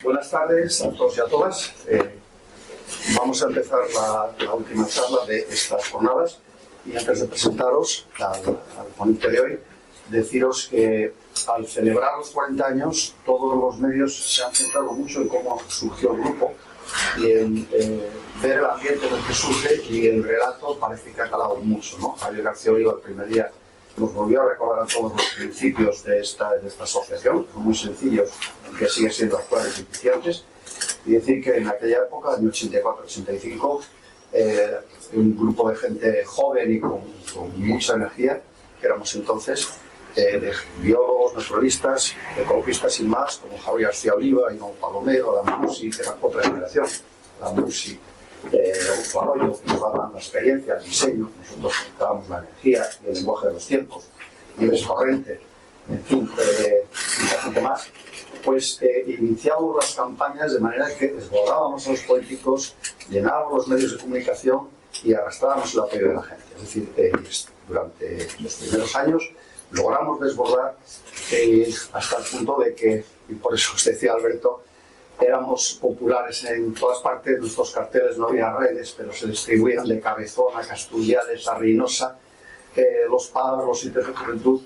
Buenas tardes a todos y a todas. Vamos a empezar la última charla de estas jornadas y antes de presentaros al ponente de hoy, deciros que al celebrar los 40 años todos los medios se han centrado mucho en cómo surgió el grupo y en ver el ambiente en el que surge, y el relato parece que ha calado mucho, ¿no? Javier García Oliva el primer día nos volvió a recordar todos los principios de esta asociación, muy sencillos, que siguen siendo actuales y eficientes, y decir que en aquella época, en 84-85, un grupo de gente joven y con mucha energía, que éramos entonces, de biólogos, naturalistas, ecologistas y más, como Javier García Oliva, Iván Palomero, Adán Musi, que era otra generación, Adán Musi, Augusto Arroyo, que nos daban la experiencia, el diseño, nosotros dábamos la energía y el lenguaje de los tiempos, Nieves Torrente, en fin, mucha gente más, pues iniciamos las campañas de manera que desbordábamos a los políticos, llenábamos los medios de comunicación y arrastrábamos el apoyo de la gente. Es decir, durante los primeros años logramos desbordar hasta el punto de que, y por eso os decía Alberto, éramos populares en todas partes. Nuestros carteles no había redes, pero se distribuían de Cabezón a Castullales a Reynosa, los padres, los sitios de juventud.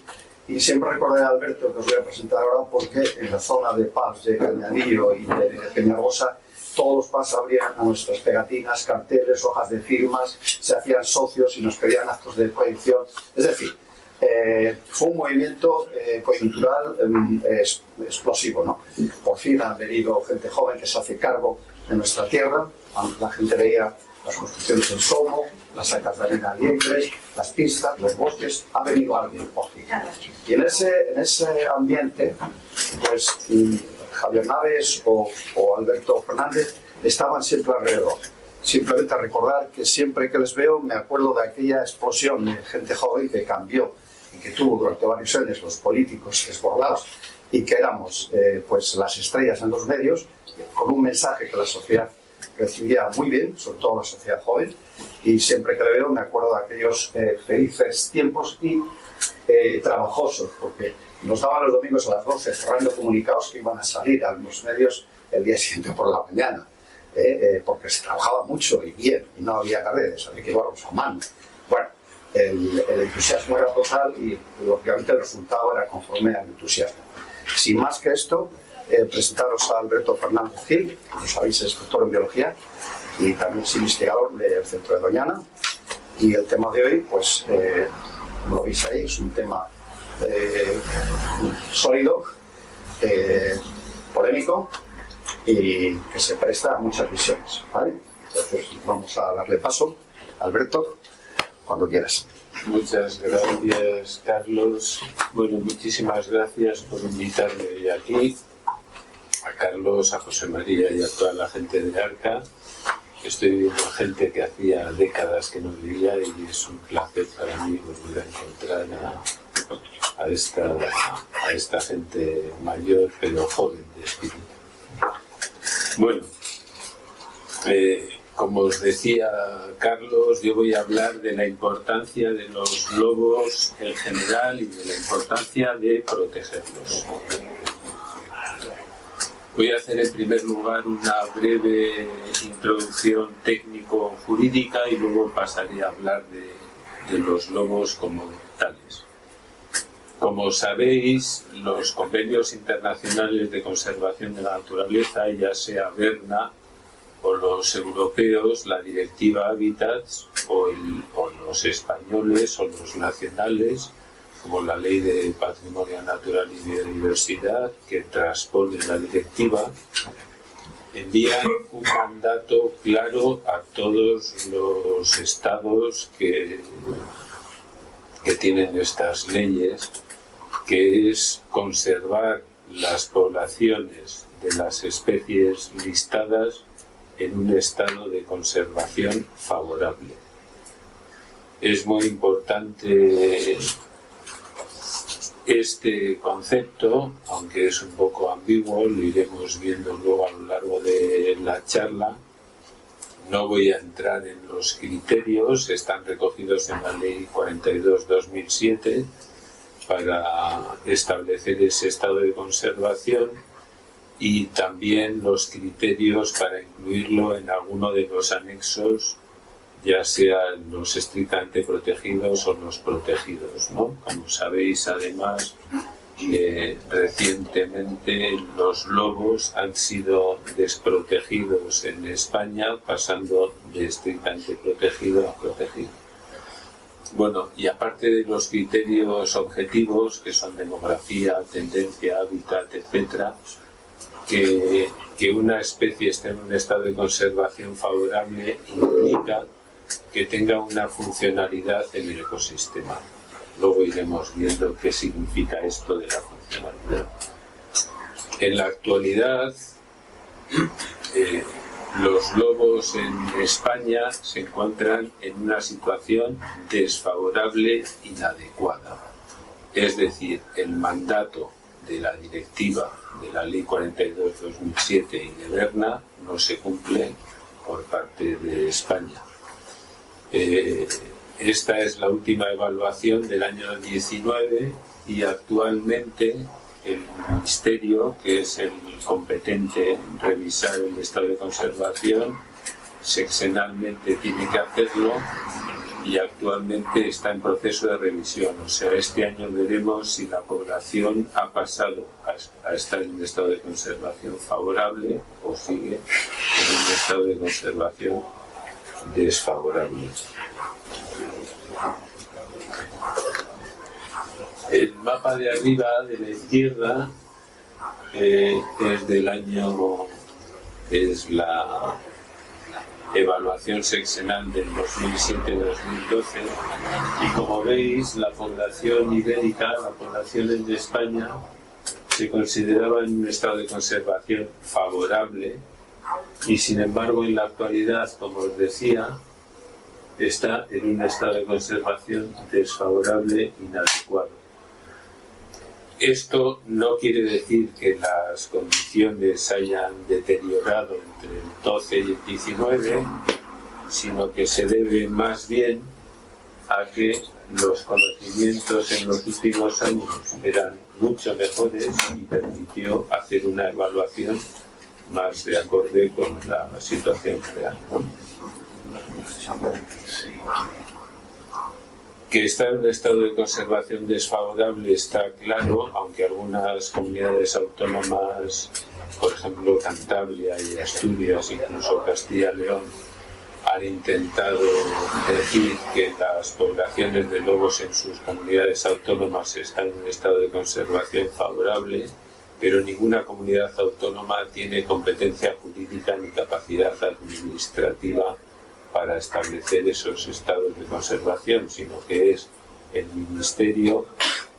Y siempre recordaré a Alberto, que os voy a presentar ahora, porque en la zona de Paz, de Cañadillo y de Peñagosa, todos los PAS abrían a nuestras pegatinas, carteles, hojas de firmas, se hacían socios y nos pedían actos de proyección. Es decir, fue un movimiento coyuntural explosivo, ¿no? Por fin han venido gente joven que se hace cargo de nuestra tierra. La gente veía las construcciones en Somo, las sacas de arena libres, las pistas, los bosques. Ha venido alguien, por fin. Y en ese ambiente, pues Javier Naves o Alberto Fernández estaban siempre alrededor. Simplemente a recordar que siempre que les veo me acuerdo de aquella explosión de gente joven que cambió y que tuvo durante varios años los políticos desbordados, y que éramos pues las estrellas en los medios, con un mensaje que la sociedad recibía muy bien, sobre todo la sociedad joven, y siempre que le veo me acuerdo de aquellos felices tiempos y trabajosos, porque nos daban los domingos a las 12 cerrando comunicados que iban a salir a los medios el día siguiente por la mañana, porque se trabajaba mucho y bien, y no había redes, había que llevarlos a mano. Bueno, el entusiasmo era total y lógicamente el resultado era conforme al entusiasmo. Sin más que esto, presentaros a Alberto Fernández Gil, como sabéis es doctor en biología y también es investigador del Centro de Doñana, y el tema de hoy, pues como lo veis ahí, es un tema sólido, polémico y que se presta a muchas visiones, ¿vale? Entonces vamos a darle paso. Alberto, cuando quieras. Muchas gracias, Carlos. Bueno, muchísimas gracias por invitarme hoy aquí, a Carlos, a José María y a toda la gente de Arca. Estoy viendo gente que hacía décadas que no veía y es un placer para mí volver a encontrar a esta gente mayor pero joven de espíritu. Bueno, como os decía Carlos, yo voy a hablar de la importancia de los lobos en general y de la importancia de protegerlos. Voy a hacer en primer lugar una breve introducción técnico-jurídica y luego pasaré a hablar de los lobos como tales. Como sabéis, los convenios internacionales de conservación de la naturaleza, ya sea Berna o los europeos, la Directiva Hábitats, o los españoles o los nacionales, como la Ley de Patrimonio Natural y Biodiversidad, que transpone la directiva, envían un mandato claro a todos los estados que tienen estas leyes, que es conservar las poblaciones de las especies listadas en un estado de conservación favorable. Es muy importante este concepto, aunque es un poco ambiguo, lo iremos viendo luego a lo largo de la charla. No voy a entrar en los criterios, están recogidos en la Ley 42/2007 para establecer ese estado de conservación, y también los criterios para incluirlo en alguno de los anexos, ya sean los estrictamente protegidos o los protegidos, ¿no? Como sabéis, además, recientemente los lobos han sido desprotegidos en España, pasando de estrictamente protegido a protegido. Bueno, y aparte de los criterios objetivos, que son demografía, tendencia, hábitat, etc., que una especie esté en un estado de conservación favorable implica que tenga una funcionalidad en el ecosistema. Luego iremos viendo qué significa esto de la funcionalidad. En la actualidad, los lobos en España se encuentran en una situación desfavorable, inadecuada. Es decir, el mandato de la directiva de la Ley 42/2007 y de Berna no se cumple por parte de España. Esta es la última evaluación del año 19 y actualmente el Ministerio, que es el competente en revisar el estado de conservación, sexenalmente tiene que hacerlo y actualmente está en proceso de revisión. O sea, este año veremos si la población ha pasado a estar en un estado de conservación favorable o sigue en un estado de conservación desfavorable. El mapa de arriba, de la izquierda, es del año, es la evaluación sexenal del 2007-2012, y como veis, la población ibérica, la población de España, se consideraba en un estado de conservación favorable, y sin embargo en la actualidad, como os decía, está en un estado de conservación desfavorable, inadecuado. Esto no quiere decir que las condiciones hayan deteriorado entre el 12 y el 19, sino que se debe más bien a que los conocimientos en los últimos años eran mucho mejores y permitió hacer una evaluación más de acorde con la situación real, ¿no? Que está en un estado de conservación desfavorable está claro, aunque algunas comunidades autónomas, por ejemplo Cantabria y Asturias, incluso Castilla y León, han intentado decir que las poblaciones de lobos en sus comunidades autónomas están en un estado de conservación favorable, pero ninguna comunidad autónoma tiene competencia jurídica ni capacidad administrativa para establecer esos estados de conservación, sino que es el Ministerio,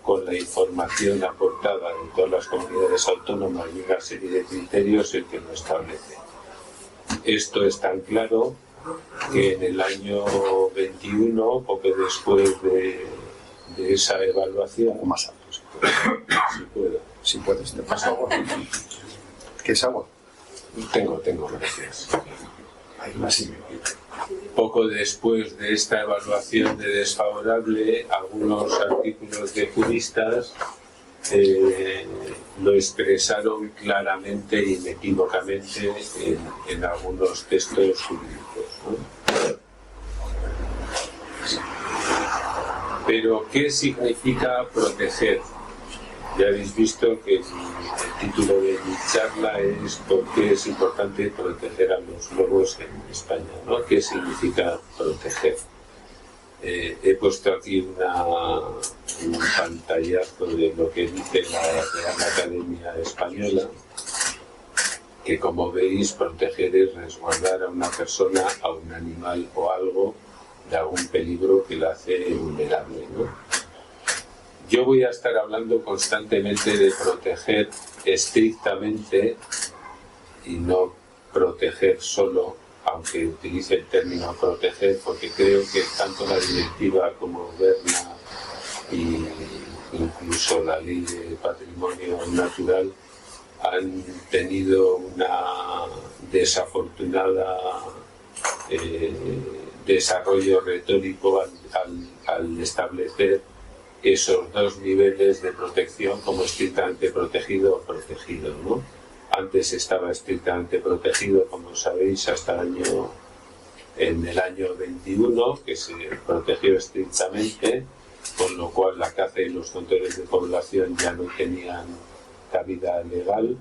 con la información aportada de todas las comunidades autónomas y una serie de criterios, el que lo establece. Esto es tan claro que en el año 21, poco después de esa evaluación... Más alto, si puedo. Si puedes, te paso agua. ¿Qué es agua? Tengo, gracias. Hay una sí. Poco después de esta evaluación de desfavorable, algunos artículos de juristas lo expresaron claramente e inequívocamente en algunos textos jurídicos, ¿no? Pero, ¿qué significa proteger? Ya habéis visto que el título de mi charla es ¿por qué es importante proteger a los lobos en España? ¿No? ¿Qué significa proteger? He puesto aquí un pantallazo de lo que dice la Real Academia Española, que como veis, proteger es resguardar a una persona, a un animal o algo de algún peligro que la hace vulnerable, ¿no? Yo voy a estar hablando constantemente de proteger estrictamente y no proteger solo, aunque utilice el término proteger, porque creo que tanto la directiva como Berna y incluso la ley de patrimonio natural han tenido una desafortunada desarrollo retórico al establecer esos dos niveles de protección como estrictamente protegido o protegido, ¿no? Antes estaba estrictamente protegido, como sabéis, hasta en el año 21, que se protegió estrictamente, con lo cual la caza y los controles de población ya no tenían cabida legal,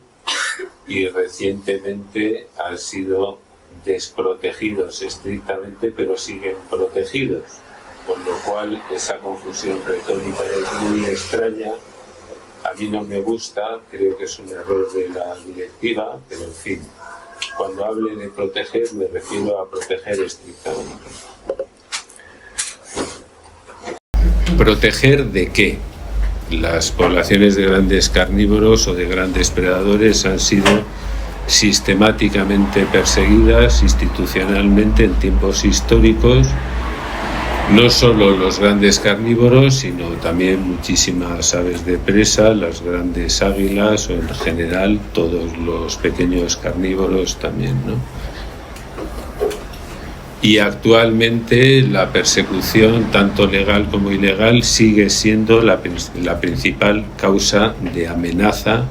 y recientemente han sido desprotegidos estrictamente, pero siguen protegidos, con lo cual esa confusión retórica es muy extraña. A mí no me gusta, creo que es un error de la directiva, pero en fin, cuando hable de proteger me refiero a proteger estrictamente. ¿Proteger de qué? Las poblaciones de grandes carnívoros o de grandes predadores han sido sistemáticamente perseguidas institucionalmente en tiempos históricos. No solo los grandes carnívoros, sino también muchísimas aves de presa, las grandes águilas o en general todos los pequeños carnívoros también, ¿no? Y actualmente la persecución, tanto legal como ilegal, sigue siendo la principal causa de amenaza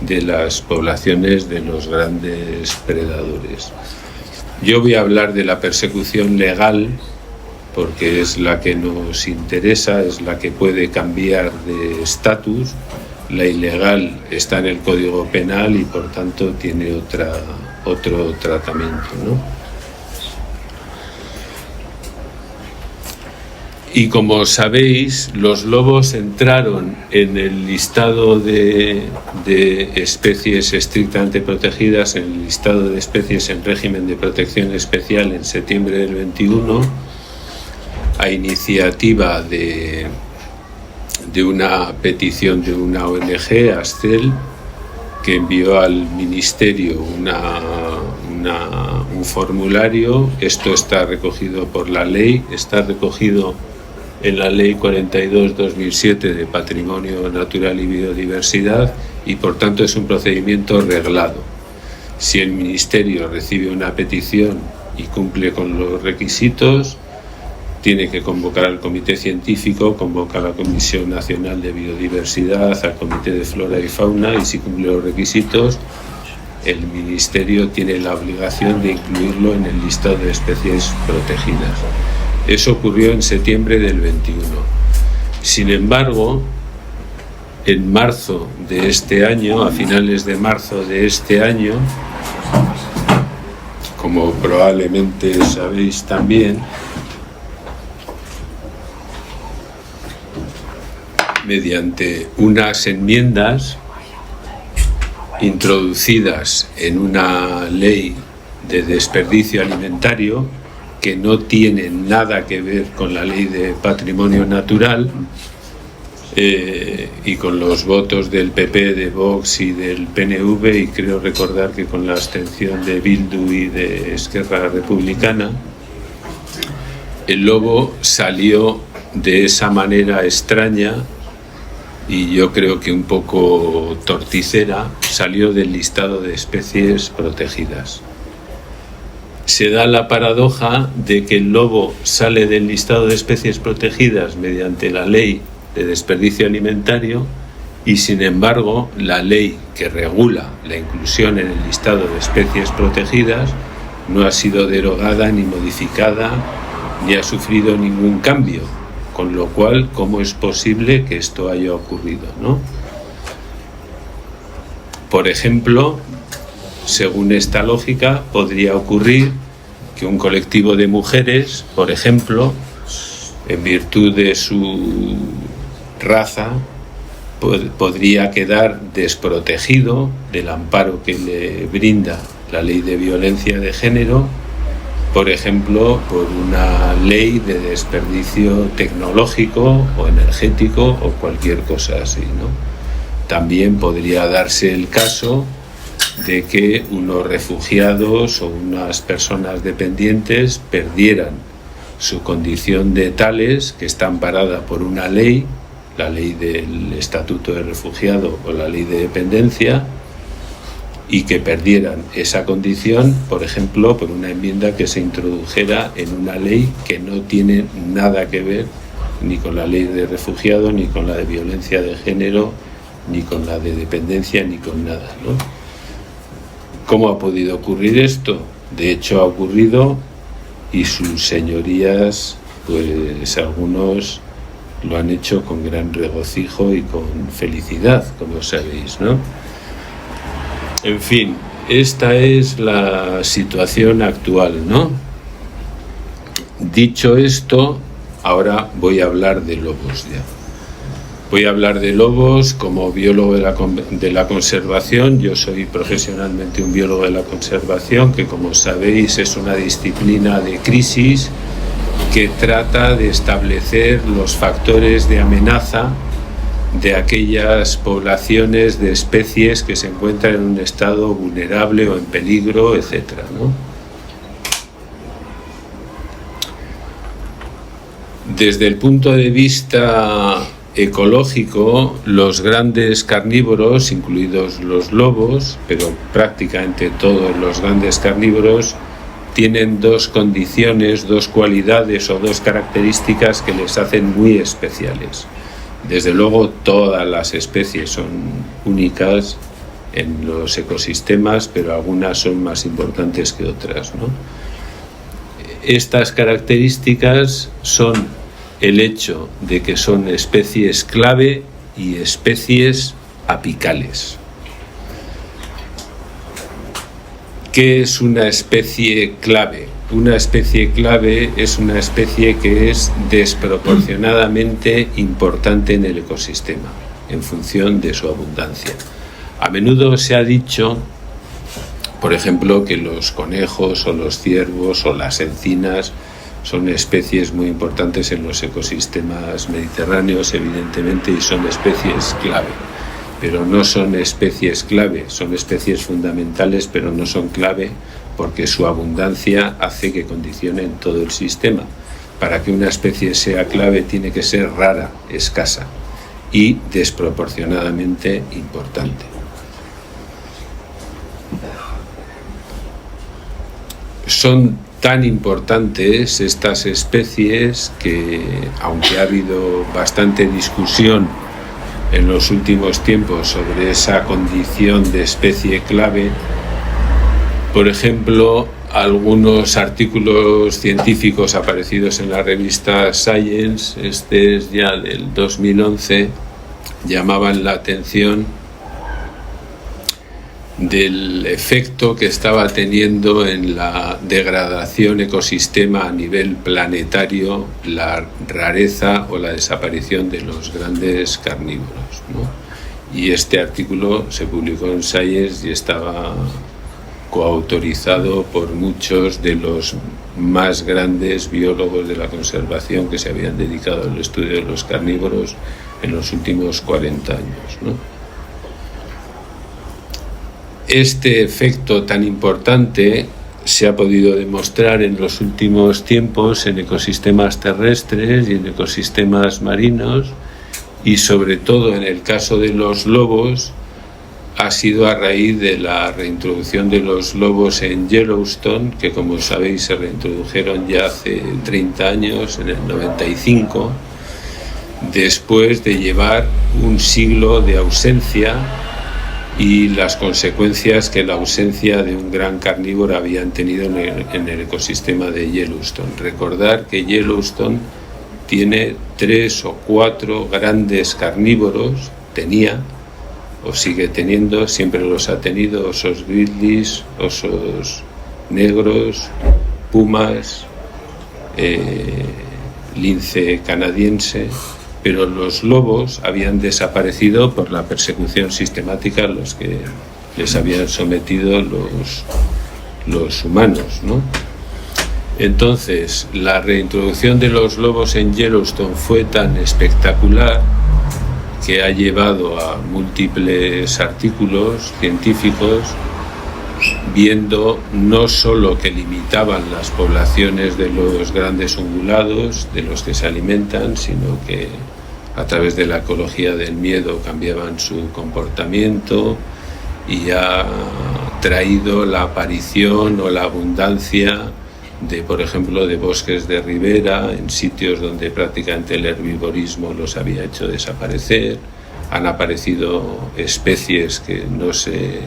de las poblaciones de los grandes predadores. Yo voy a hablar de la persecución legal, porque es la que nos interesa, es la que puede cambiar de estatus. La ilegal está en el Código Penal y por tanto tiene otro tratamiento, ¿no? Y como sabéis, los lobos entraron en el listado de especies estrictamente protegidas, en el listado de especies en régimen de protección especial en septiembre del 21, a iniciativa de una petición de una ONG, ASCEL, que envió al Ministerio un formulario. Esto está recogido por la ley, está recogido en la Ley 42/2007 de Patrimonio Natural y Biodiversidad, y por tanto es un procedimiento reglado. Si el Ministerio recibe una petición y cumple con los requisitos, tiene que convocar al Comité Científico, convoca a la Comisión Nacional de Biodiversidad, al Comité de Flora y Fauna, y si cumple los requisitos, el Ministerio tiene la obligación de incluirlo en el listado de especies protegidas. Eso ocurrió en septiembre del 21. Sin embargo, en marzo de este año, a finales de marzo de este año, como probablemente sabéis también, mediante unas enmiendas introducidas en una ley de desperdicio alimentario que no tiene nada que ver con la ley de patrimonio natural, y con los votos del PP, de Vox y del PNV, y creo recordar que con la abstención de Bildu y de Esquerra Republicana, el lobo salió de esa manera extraña y yo creo que un poco torticera, salió del listado de especies protegidas. Se da la paradoja de que el lobo sale del listado de especies protegidas mediante la ley de desperdicio alimentario, y sin embargo la ley que regula la inclusión en el listado de especies protegidas no ha sido derogada ni modificada ni ha sufrido ningún cambio, con lo cual, ¿cómo es posible que esto haya ocurrido, no? Por ejemplo, según esta lógica, podría ocurrir que un colectivo de mujeres, por ejemplo, en virtud de su raza, podría quedar desprotegido del amparo que le brinda la ley de violencia de género, por ejemplo, por una ley de desperdicio tecnológico o energético o cualquier cosa así, ¿no? También podría darse el caso de que unos refugiados o unas personas dependientes perdieran su condición de tales, que está amparada por una ley, la ley del Estatuto de Refugiado o la ley de dependencia, y que perdieran esa condición, por ejemplo, por una enmienda que se introdujera en una ley que no tiene nada que ver ni con la ley de refugiado, ni con la de violencia de género, ni con la de dependencia, ni con nada, ¿no? ¿Cómo ha podido ocurrir esto? De hecho ha ocurrido, y sus señorías, pues algunos lo han hecho con gran regocijo y con felicidad, como sabéis, ¿no? En fin, esta es la situación actual, ¿no? Dicho esto, ahora voy a hablar de lobos ya. Voy a hablar de lobos como biólogo de la conservación. Yo soy profesionalmente un biólogo de la conservación, que como sabéis es una disciplina de crisis que trata de establecer los factores de amenaza de aquellas poblaciones de especies que se encuentran en un estado vulnerable o en peligro, etcétera, ¿no? Desde el punto de vista ecológico, los grandes carnívoros, incluidos los lobos, pero prácticamente todos los grandes carnívoros, tienen dos condiciones, dos cualidades o dos características que les hacen muy especiales. Desde luego, todas las especies son únicas en los ecosistemas, pero algunas son más importantes que otras, ¿no? Estas características son el hecho de que son especies clave y especies apicales. ¿Qué es una especie clave? Una especie clave es una especie que es desproporcionadamente importante en el ecosistema, en función de su abundancia. A menudo se ha dicho, por ejemplo, que los conejos o los ciervos o las encinas son especies muy importantes en los ecosistemas mediterráneos, evidentemente, y son especies clave. Pero no son especies clave, son especies fundamentales, pero no son clave porque su abundancia hace que condicionen todo el sistema. Para que una especie sea clave tiene que ser rara, escasa y desproporcionadamente importante. Son tan importantes estas especies que, aunque ha habido bastante discusión en los últimos tiempos sobre esa condición de especie clave, por ejemplo, algunos artículos científicos aparecidos en la revista Science, este es ya del 2011, llamaban la atención del efecto que estaba teniendo en la degradación ecosistema a nivel planetario la rareza o la desaparición de los grandes carnívoros, ¿no? Y este artículo se publicó en Science y estaba coautorizado por muchos de los más grandes biólogos de la conservación que se habían dedicado al estudio de los carnívoros en los últimos 40 años, ¿no? Este efecto tan importante se ha podido demostrar en los últimos tiempos en ecosistemas terrestres y en ecosistemas marinos, y sobre todo en el caso de los lobos ha sido a raíz de la reintroducción de los lobos en Yellowstone, que como sabéis se reintrodujeron ya hace 30 años, en el 95, después de llevar un siglo de ausencia y las consecuencias que la ausencia de un gran carnívoro habían tenido en el ecosistema de Yellowstone. Recordar que Yellowstone tiene 3 o 4 grandes carnívoros, tenía o sigue teniendo, siempre los ha tenido: osos grizzlies, osos negros, pumas, lince canadiense. Pero los lobos habían desaparecido por la persecución sistemática a los que les habían sometido los humanos, ¿no? Entonces, la reintroducción de los lobos en Yellowstone fue tan espectacular que ha llevado a múltiples artículos científicos viendo no solo que limitaban las poblaciones de los grandes ungulados de los que se alimentan, sino que a través de la ecología del miedo cambiaban su comportamiento, y ha traído la aparición o la abundancia de, por ejemplo, de bosques de ribera en sitios donde prácticamente el herbivorismo los había hecho desaparecer. Han aparecido especies que no se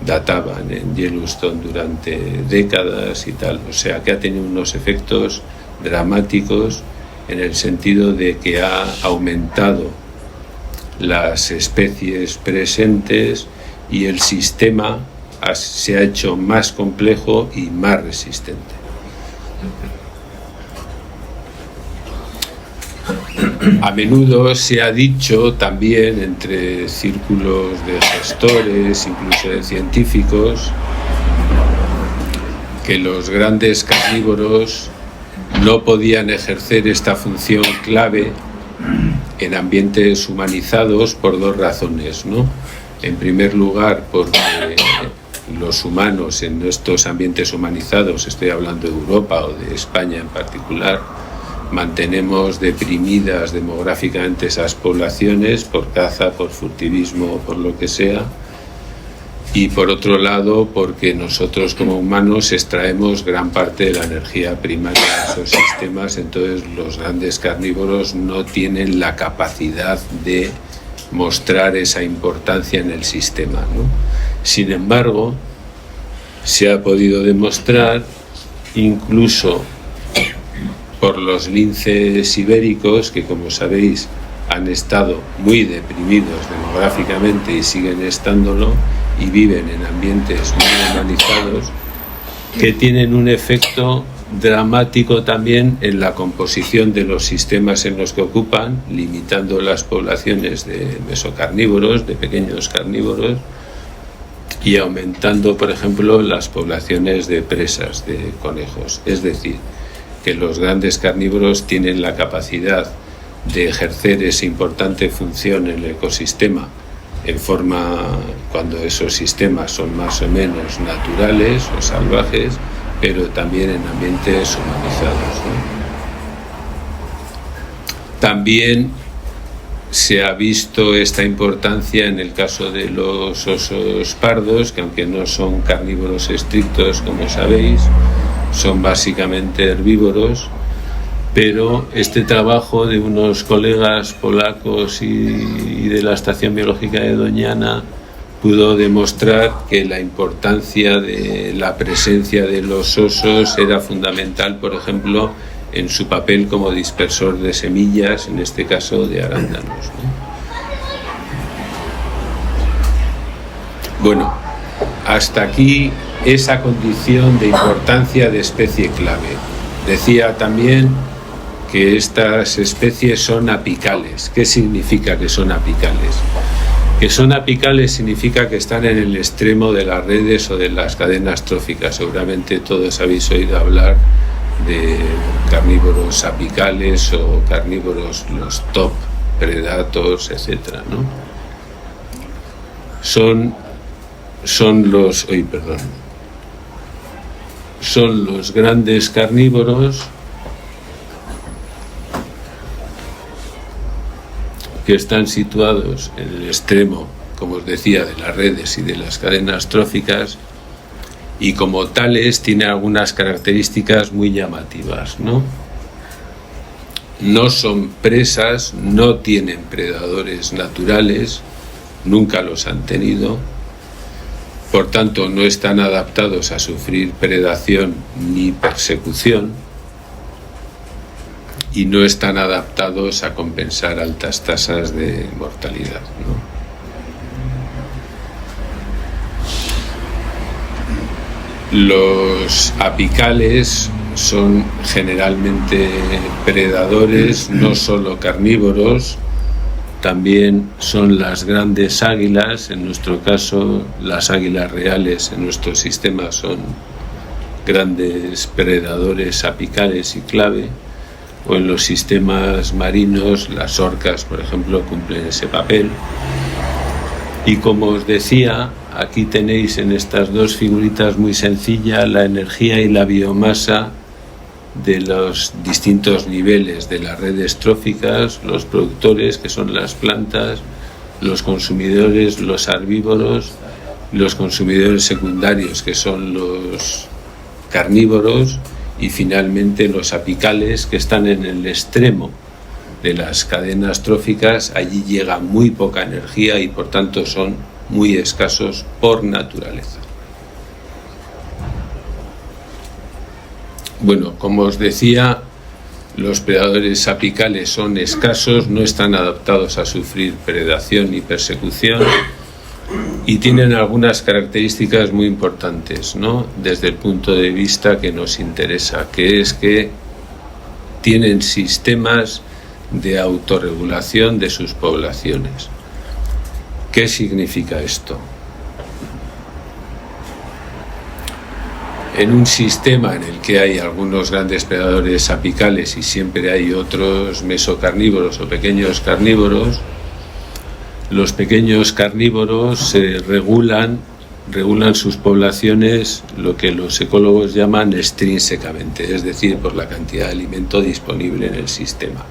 databan en Yellowstone durante décadas y tal. O sea que ha tenido unos efectos dramáticos en el sentido de que ha aumentado las especies presentes y el sistema se ha hecho más complejo y más resistente. A menudo se ha dicho también entre círculos de gestores, incluso de científicos, que los grandes carnívoros no podían ejercer esta función clave en ambientes humanizados por dos razones, ¿no? En primer lugar, porque los humanos en estos ambientes humanizados, estoy hablando de Europa o de España en particular, mantenemos deprimidas demográficamente esas poblaciones por caza, por furtivismo, por lo que sea. Y por otro lado, porque nosotros como humanos extraemos gran parte de la energía primaria de esos sistemas, entonces los grandes carnívoros no tienen la capacidad de mostrar esa importancia en el sistema, ¿no? Sin embargo, se ha podido demostrar, incluso por los linces ibéricos, que como sabéis han estado muy deprimidos demográficamente y siguen estándolo, y viven en ambientes muy humanizados, que tienen un efecto dramático también en la composición de los sistemas en los que ocupan, limitando las poblaciones de mesocarnívoros, de pequeños carnívoros, y aumentando, por ejemplo, las poblaciones de presas, de conejos. Es decir, que los grandes carnívoros tienen la capacidad de ejercer esa importante función en el ecosistema en forma, cuando esos sistemas son más o menos naturales o salvajes, pero también en ambientes humanizados, ¿no? También se ha visto esta importancia en el caso de los osos pardos, que aunque no son carnívoros estrictos, como sabéis, son básicamente herbívoros, pero este trabajo de unos colegas polacos y de la Estación Biológica de Doñana pudo demostrar que la importancia de la presencia de los osos era fundamental, por ejemplo, en su papel como dispersor de semillas, en este caso de arándanos, ¿no? Bueno, hasta aquí esa condición de importancia de especie clave. Decía también que estas especies son apicales. ¿Qué significa que son apicales? Que son apicales significa que están en el extremo de las redes o de las cadenas tróficas. Seguramente todos habéis oído hablar de carnívoros apicales o carnívoros, los top predators, etcétera, ¿no? Son los grandes carnívoros que están situados en el extremo, como os decía, de las redes y de las cadenas tróficas, y como tales tienen algunas características muy llamativas, ¿no? No son presas, no tienen predadores naturales, nunca los han tenido, por tanto no están adaptados a sufrir predación ni persecución, y no están adaptados a compensar altas tasas de mortalidad, ¿no? Los apicales son generalmente predadores, no solo carnívoros, también son las grandes águilas. En nuestro caso, las águilas reales en nuestro sistema son grandes predadores apicales y clave, o en los sistemas marinos las orcas, por ejemplo, cumplen ese papel. Y como os decía, aquí tenéis en estas dos figuritas muy sencillas la energía y la biomasa de los distintos niveles de las redes tróficas, los productores, que son las plantas, los consumidores, los herbívoros, los consumidores secundarios, que son los carnívoros, y finalmente los apicales, que están en el extremo de las cadenas tróficas. Allí llega muy poca energía y por tanto son muy escasos por naturaleza. Bueno, como os decía, los predadores apicales son escasos, no están adaptados a sufrir predación y persecución y tienen algunas características muy importantes, ¿no?, desde el punto de vista que nos interesa, que es que tienen sistemas de autorregulación de sus poblaciones. ¿Qué significa esto? En un sistema en el que hay algunos grandes predadores apicales y siempre hay otros mesocarnívoros o pequeños carnívoros, los pequeños carnívoros se regulan sus poblaciones, lo que los ecólogos llaman extrínsecamente, es decir, por la cantidad de alimento disponible en el sistema.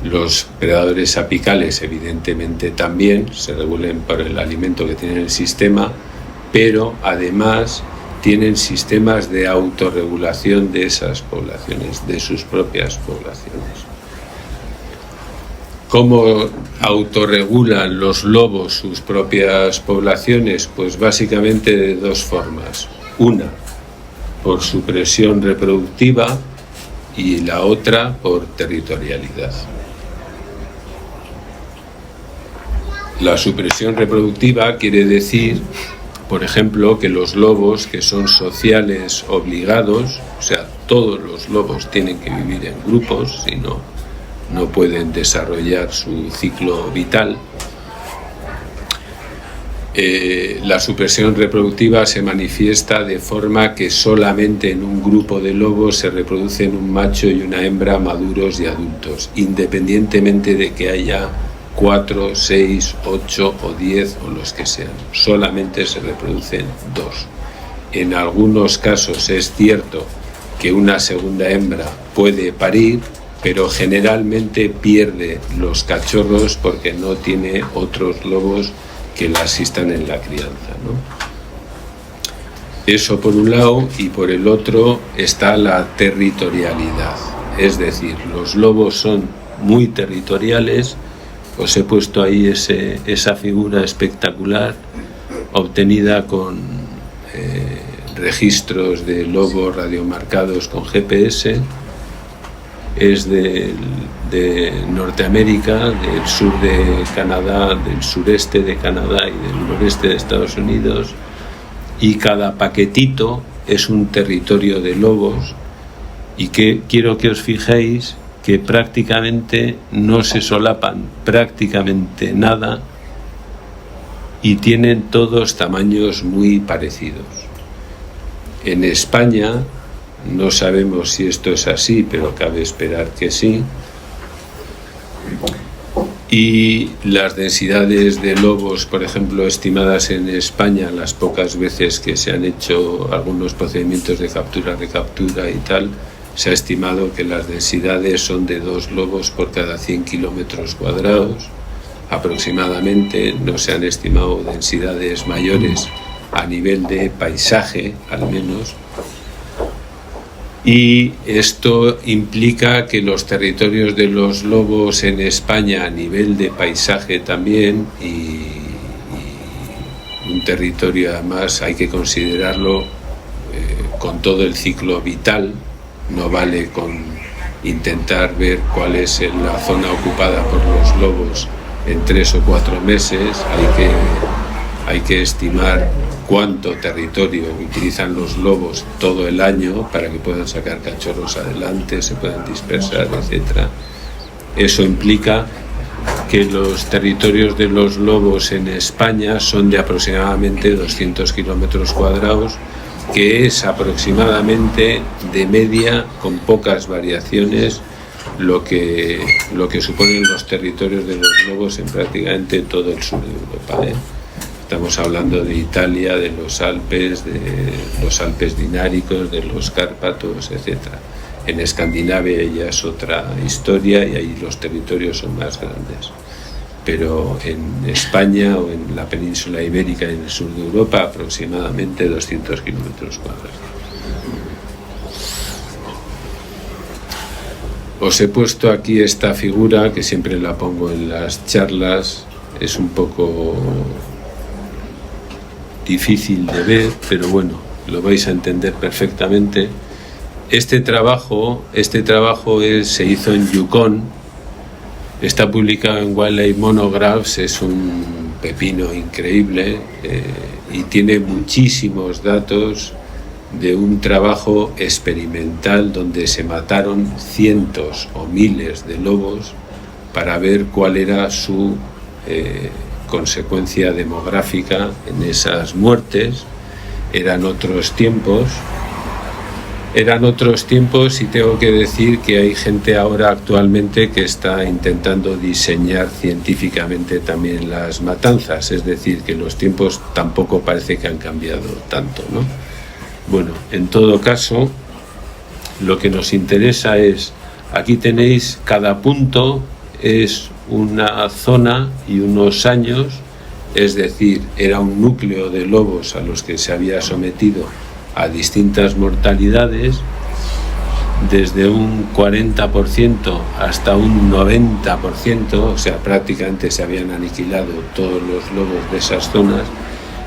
Los predadores apicales evidentemente también se regulan por el alimento que tiene el sistema, pero además tienen sistemas de autorregulación de esas poblaciones, de sus propias poblaciones. ¿Cómo autorregulan los lobos sus propias poblaciones? Pues básicamente de dos formas. Una, por supresión reproductiva, y la otra por territorialidad. La supresión reproductiva quiere decir, por ejemplo, que los lobos que son sociales obligados, o sea, todos los lobos tienen que vivir en grupos, si no pueden desarrollar su ciclo vital. La supresión reproductiva se manifiesta de forma que solamente en un grupo de lobos se reproducen un macho y una hembra maduros y adultos, independientemente de que haya 4, 6, 8 o 10 o los que sean. Solamente se reproducen 2. En algunos casos es cierto que una segunda hembra puede parir, pero generalmente pierde los cachorros porque no tiene otros lobos que la asistan en la crianza, ¿no? Eso por un lado, y por el otro está la territorialidad. Es decir, los lobos son muy territoriales. Os he puesto ahí esa figura espectacular obtenida con registros de lobos radiomarcados con GPS. Es de Norteamérica, del sur de Canadá, del sureste de Canadá y del noreste de Estados Unidos, y cada paquetito es un territorio de lobos, y que quiero que os fijéis que prácticamente no se solapan prácticamente nada y tienen todos tamaños muy parecidos. En España no sabemos si esto es así, pero cabe esperar que sí. Y las densidades de lobos, por ejemplo, estimadas en España, las pocas veces que se han hecho algunos procedimientos de captura, recaptura y tal, se ha estimado que las densidades son de 2 lobos por cada 100 kilómetros cuadrados aproximadamente. No se han estimado densidades mayores a nivel de paisaje, al menos. Y esto implica que los territorios de los lobos en España a nivel de paisaje también, y un territorio además hay que considerarlo con todo el ciclo vital. No vale con intentar ver cuál es la zona ocupada por los lobos en 3 o 4 meses. Hay que estimar cuánto territorio utilizan los lobos todo el año para que puedan sacar cachorros adelante, se puedan dispersar, etc. Eso implica que los territorios de los lobos en España son de aproximadamente 200 kilómetros cuadrados, que es aproximadamente de media, con pocas variaciones, lo que suponen los territorios de los lobos en prácticamente todo el sur de Europa, ¿eh? Estamos hablando de Italia, de los Alpes dináricos, de los Cárpatos, etc. En Escandinavia ya es otra historia y ahí los territorios son más grandes. Pero en España o en la península ibérica y en el sur de Europa, aproximadamente 200 kilómetros cuadrados. Os he puesto aquí esta figura, que siempre la pongo en las charlas. Es un poco difícil de ver, pero bueno, lo vais a entender perfectamente. Este trabajo se hizo en Yukon, está publicado en Wildlife Monographs, es un pepino increíble y tiene muchísimos datos de un trabajo experimental donde se mataron cientos o miles de lobos para ver cuál era su consecuencia demográfica en esas muertes. Eran otros tiempos y tengo que decir que hay gente ahora actualmente que está intentando diseñar científicamente también las matanzas, es decir, que los tiempos tampoco parece que han cambiado tanto, ¿no? Bueno, en todo caso, lo que nos interesa es, aquí tenéis, cada punto es una zona y unos años, es decir, era un núcleo de lobos a los que se había sometido a distintas mortalidades, desde un 40% hasta un 90%, o sea, prácticamente se habían aniquilado todos los lobos de esas zonas,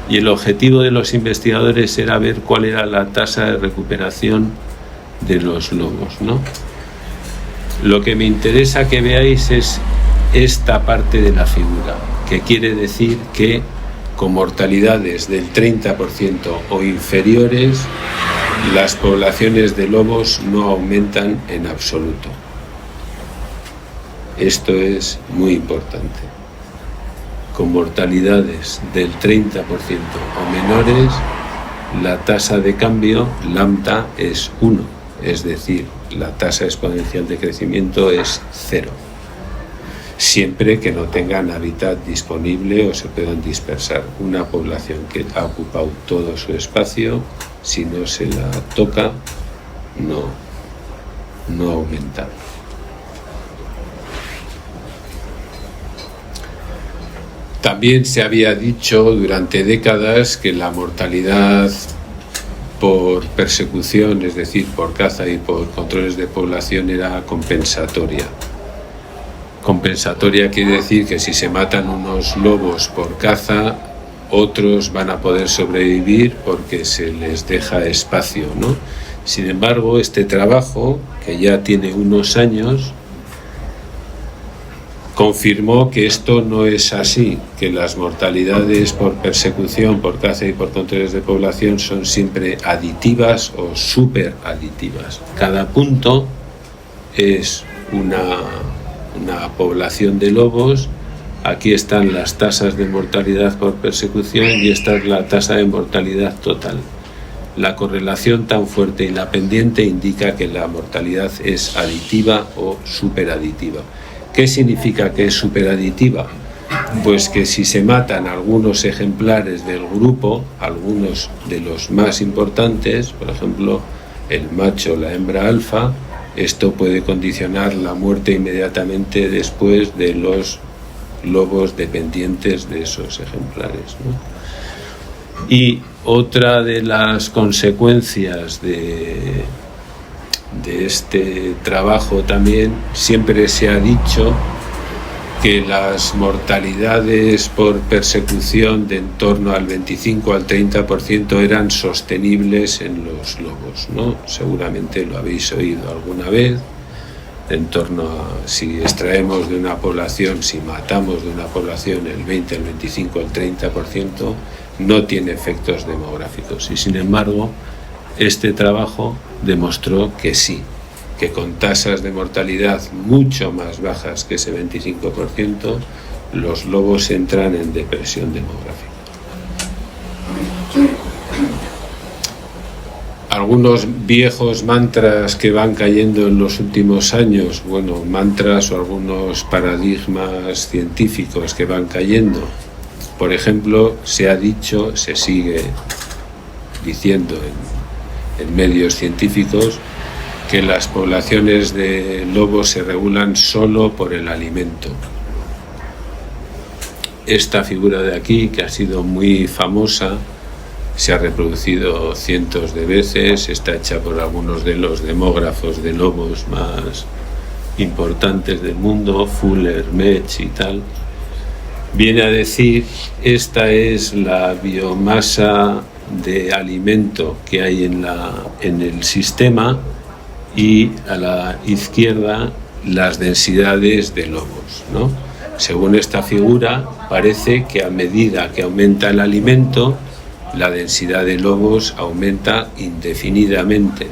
y el objetivo de los investigadores era ver cuál era la tasa de recuperación de los lobos, ¿no? Lo que me interesa que veáis es esta parte de la figura, que quiere decir que con mortalidades del 30% o inferiores, las poblaciones de lobos no aumentan en absoluto. Esto es muy importante. Con mortalidades del 30% o menores, la tasa de cambio, lambda, es 1, es decir, la tasa exponencial de crecimiento es 0. Siempre que no tengan hábitat disponible o se puedan dispersar. Una población que ha ocupado todo su espacio, si no se la toca, no aumenta. También se había dicho durante décadas que la mortalidad por persecución, es decir, por caza y por controles de población, era compensatoria. Compensatoria quiere decir que si se matan unos lobos por caza, otros van a poder sobrevivir porque se les deja espacio, ¿no? Sin embargo, este trabajo, que ya tiene unos años, confirmó que esto no es así, que las mortalidades por persecución, por caza y por controles de población son siempre aditivas o superaditivas. Cada punto es una población de lobos. Aquí están las tasas de mortalidad por persecución y esta es la tasa de mortalidad total. La correlación tan fuerte y la pendiente indica que la mortalidad es aditiva o superaditiva. ¿Qué significa que es superaditiva? Pues que si se matan algunos ejemplares del grupo, algunos de los más importantes, por ejemplo, el macho o la hembra alfa, esto puede condicionar la muerte inmediatamente después de los lobos dependientes de esos ejemplares, ¿no? Y otra de las consecuencias de este trabajo también, siempre se ha dicho que las mortalidades por persecución de en torno al 25 al 30% eran sostenibles en los lobos, ¿no? Seguramente lo habéis oído alguna vez, en torno a, si extraemos de una población, si matamos de una población el 20, el 25, el 30%, no tiene efectos demográficos. Y sin embargo, este trabajo demostró que sí, que con tasas de mortalidad mucho más bajas que ese 25%, los lobos entran en depresión demográfica. Algunos viejos mantras que van cayendo en los últimos años, bueno, mantras o algunos paradigmas científicos que van cayendo. Por ejemplo, se ha dicho, se sigue diciendo en medios científicos, que las poblaciones de lobos se regulan solo por el alimento. Esta figura de aquí, que ha sido muy famosa, se ha reproducido cientos de veces, está hecha por algunos de los demógrafos de lobos más importantes del mundo, Fuller, Metz y tal. viene a decir: esta es la biomasa de alimento que hay en el sistema, y a la izquierda las densidades de lobos, ¿no? Según esta figura, parece que a medida que aumenta el alimento, la densidad de lobos aumenta indefinidamente.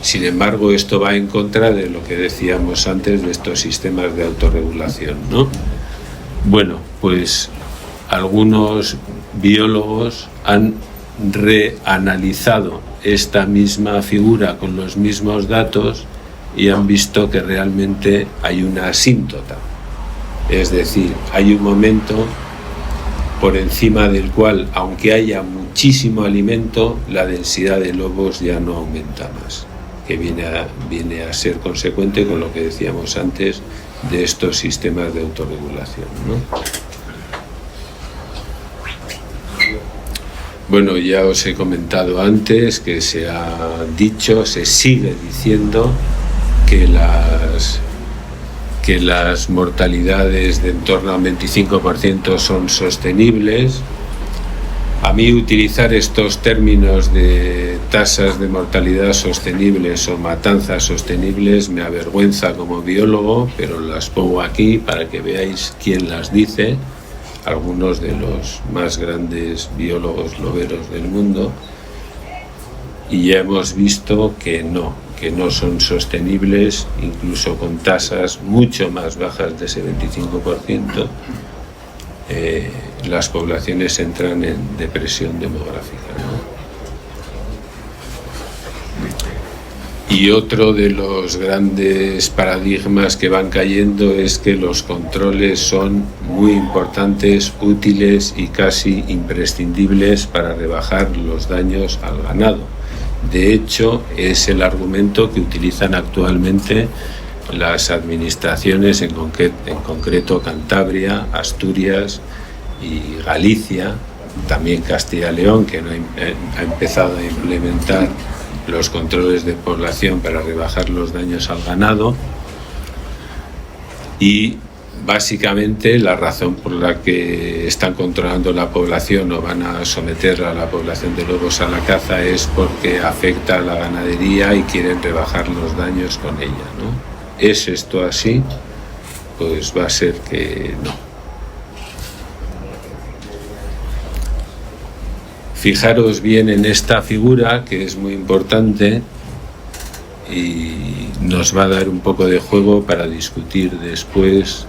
Sin embargo, esto va en contra de lo que decíamos antes de estos sistemas de autorregulación, ¿no? Bueno, pues algunos biólogos han reanalizado esta misma figura con los mismos datos y han visto que realmente hay una asíntota. Es decir, hay un momento por encima del cual, aunque haya muchísimo alimento, la densidad de lobos ya no aumenta más, que viene a ser consecuente con lo que decíamos antes de estos sistemas de autorregulación, ¿no? Bueno, ya os he comentado antes que se sigue diciendo que las mortalidades de en torno al 25% son sostenibles. A mí utilizar estos términos de tasas de mortalidad sostenibles o matanzas sostenibles me avergüenza como biólogo, pero las pongo aquí para que veáis quién las dice. Algunos de los más grandes biólogos loberos del mundo, y ya hemos visto que no son sostenibles, incluso con tasas mucho más bajas de ese 25%, las poblaciones entran en depresión demográfica, ¿no? Y otro de los grandes paradigmas que van cayendo es que los controles son muy importantes, útiles y casi imprescindibles para rebajar los daños al ganado. De hecho, es el argumento que utilizan actualmente las administraciones, en concreto Cantabria, Asturias y Galicia, también Castilla y León, que ha empezado a implementar los controles de población para rebajar los daños al ganado. Y básicamente la razón por la que están controlando la población o van a someter a la población de lobos a la caza es porque afecta a la ganadería y quieren rebajar los daños con ella, ¿no? ¿Es esto así? Pues va a ser que no. Fijaros bien en esta figura, que es muy importante y nos va a dar un poco de juego para discutir después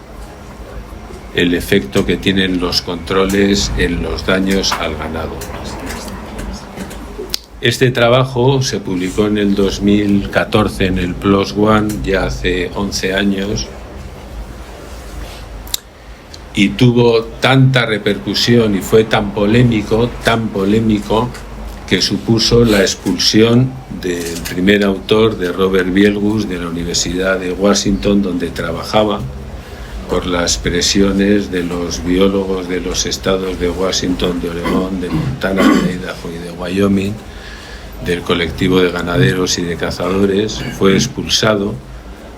el efecto que tienen los controles en los daños al ganado. Este trabajo se publicó en el 2014 en el PLOS ONE, ya hace 11 años, y tuvo tanta repercusión y fue tan polémico, que supuso la expulsión del primer autor, de Robert Bielgus, de la Universidad de Washington, donde trabajaba, por las presiones de los biólogos de los estados de Washington, de Oregón, de Montana, de Idaho y de Wyoming, del colectivo de ganaderos y de cazadores. Fue expulsado,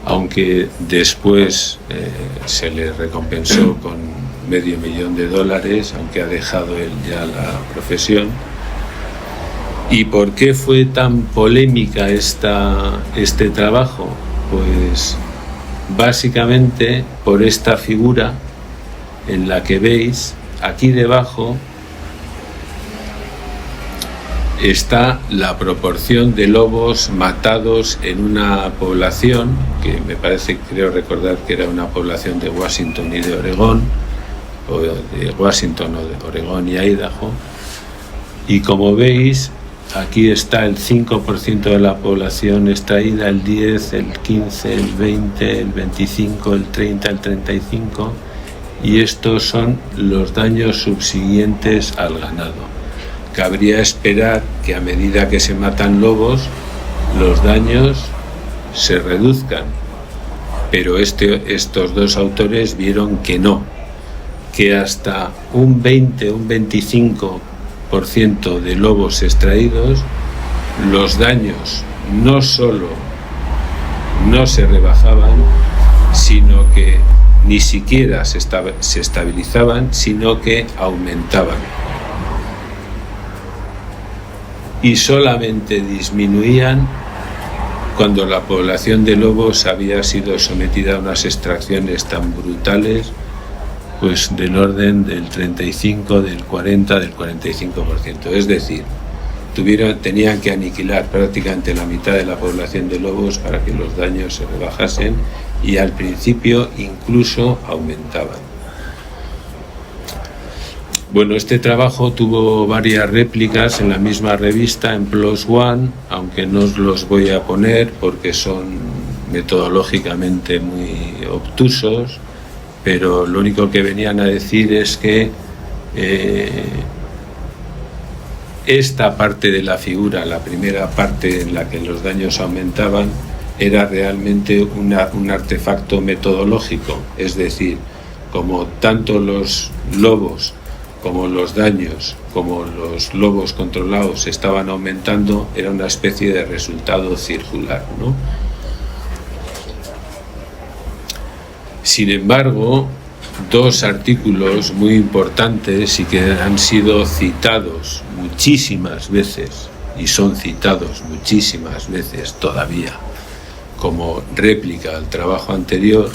aunque después se le recompensó con $500,000, aunque ha dejado él ya la profesión. ¿Y por qué fue tan polémica este trabajo? Pues básicamente por esta figura en la que veis aquí debajo está la proporción de lobos matados en una población, que me parece, creo recordar que era una población de Washington y de Oregón, o de Washington o de Oregón y Idaho, y como veis aquí está el 5% de la población extraída, el 10, el 15, el 20, el 25, el 30, el 35, y estos son los daños subsiguientes al ganado. Cabría esperar que a medida que se matan lobos, los daños se reduzcan, pero estos dos autores vieron que no, que hasta un 20, un 25% de lobos extraídos, los daños no solo no se rebajaban, sino que ni siquiera se estabilizaban, sino que aumentaban. Y solamente disminuían cuando la población de lobos había sido sometida a unas extracciones tan brutales, pues del orden del 35, del 40, del 45%. Es decir, tenían que aniquilar prácticamente la mitad de la población de lobos para que los daños se rebajasen, y al principio incluso aumentaban. Bueno, este trabajo tuvo varias réplicas en la misma revista, en PLOS ONE, aunque no os los voy a poner porque son metodológicamente muy obtusos, pero lo único que venían a decir es que esta parte de la figura, la primera parte en la que los daños aumentaban, era realmente un artefacto metodológico, es decir, como tanto los lobos como los daños, como los lobos controlados estaban aumentando, era una especie de resultado circular, ¿no? Sin embargo, dos artículos muy importantes y que han sido citados muchísimas veces, y son citados muchísimas veces todavía, como réplica al trabajo anterior,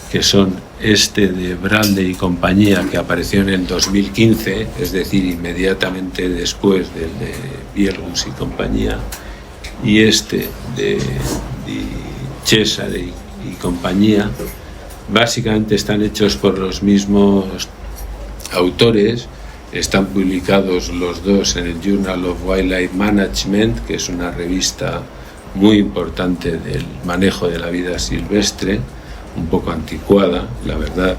que son este de Bradley y compañía, que apareció en el 2015, es decir, inmediatamente después del de Biergus y compañía, y este de Cesare y compañía. Básicamente están hechos por los mismos autores, están publicados los dos en el Journal of Wildlife Management, que es una revista muy importante del manejo de la vida silvestre, un poco anticuada, la verdad.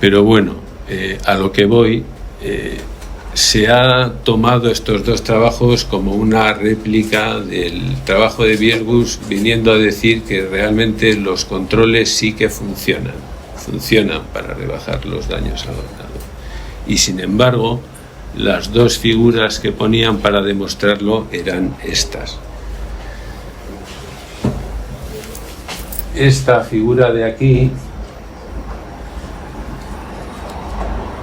Pero bueno, a lo que voy, se ha tomado estos dos trabajos como una réplica del trabajo de Biergus, viniendo a decir que realmente los controles sí que funcionan para rebajar los daños al ganado. Y sin embargo, las dos figuras que ponían para demostrarlo eran estas. Esta figura de aquí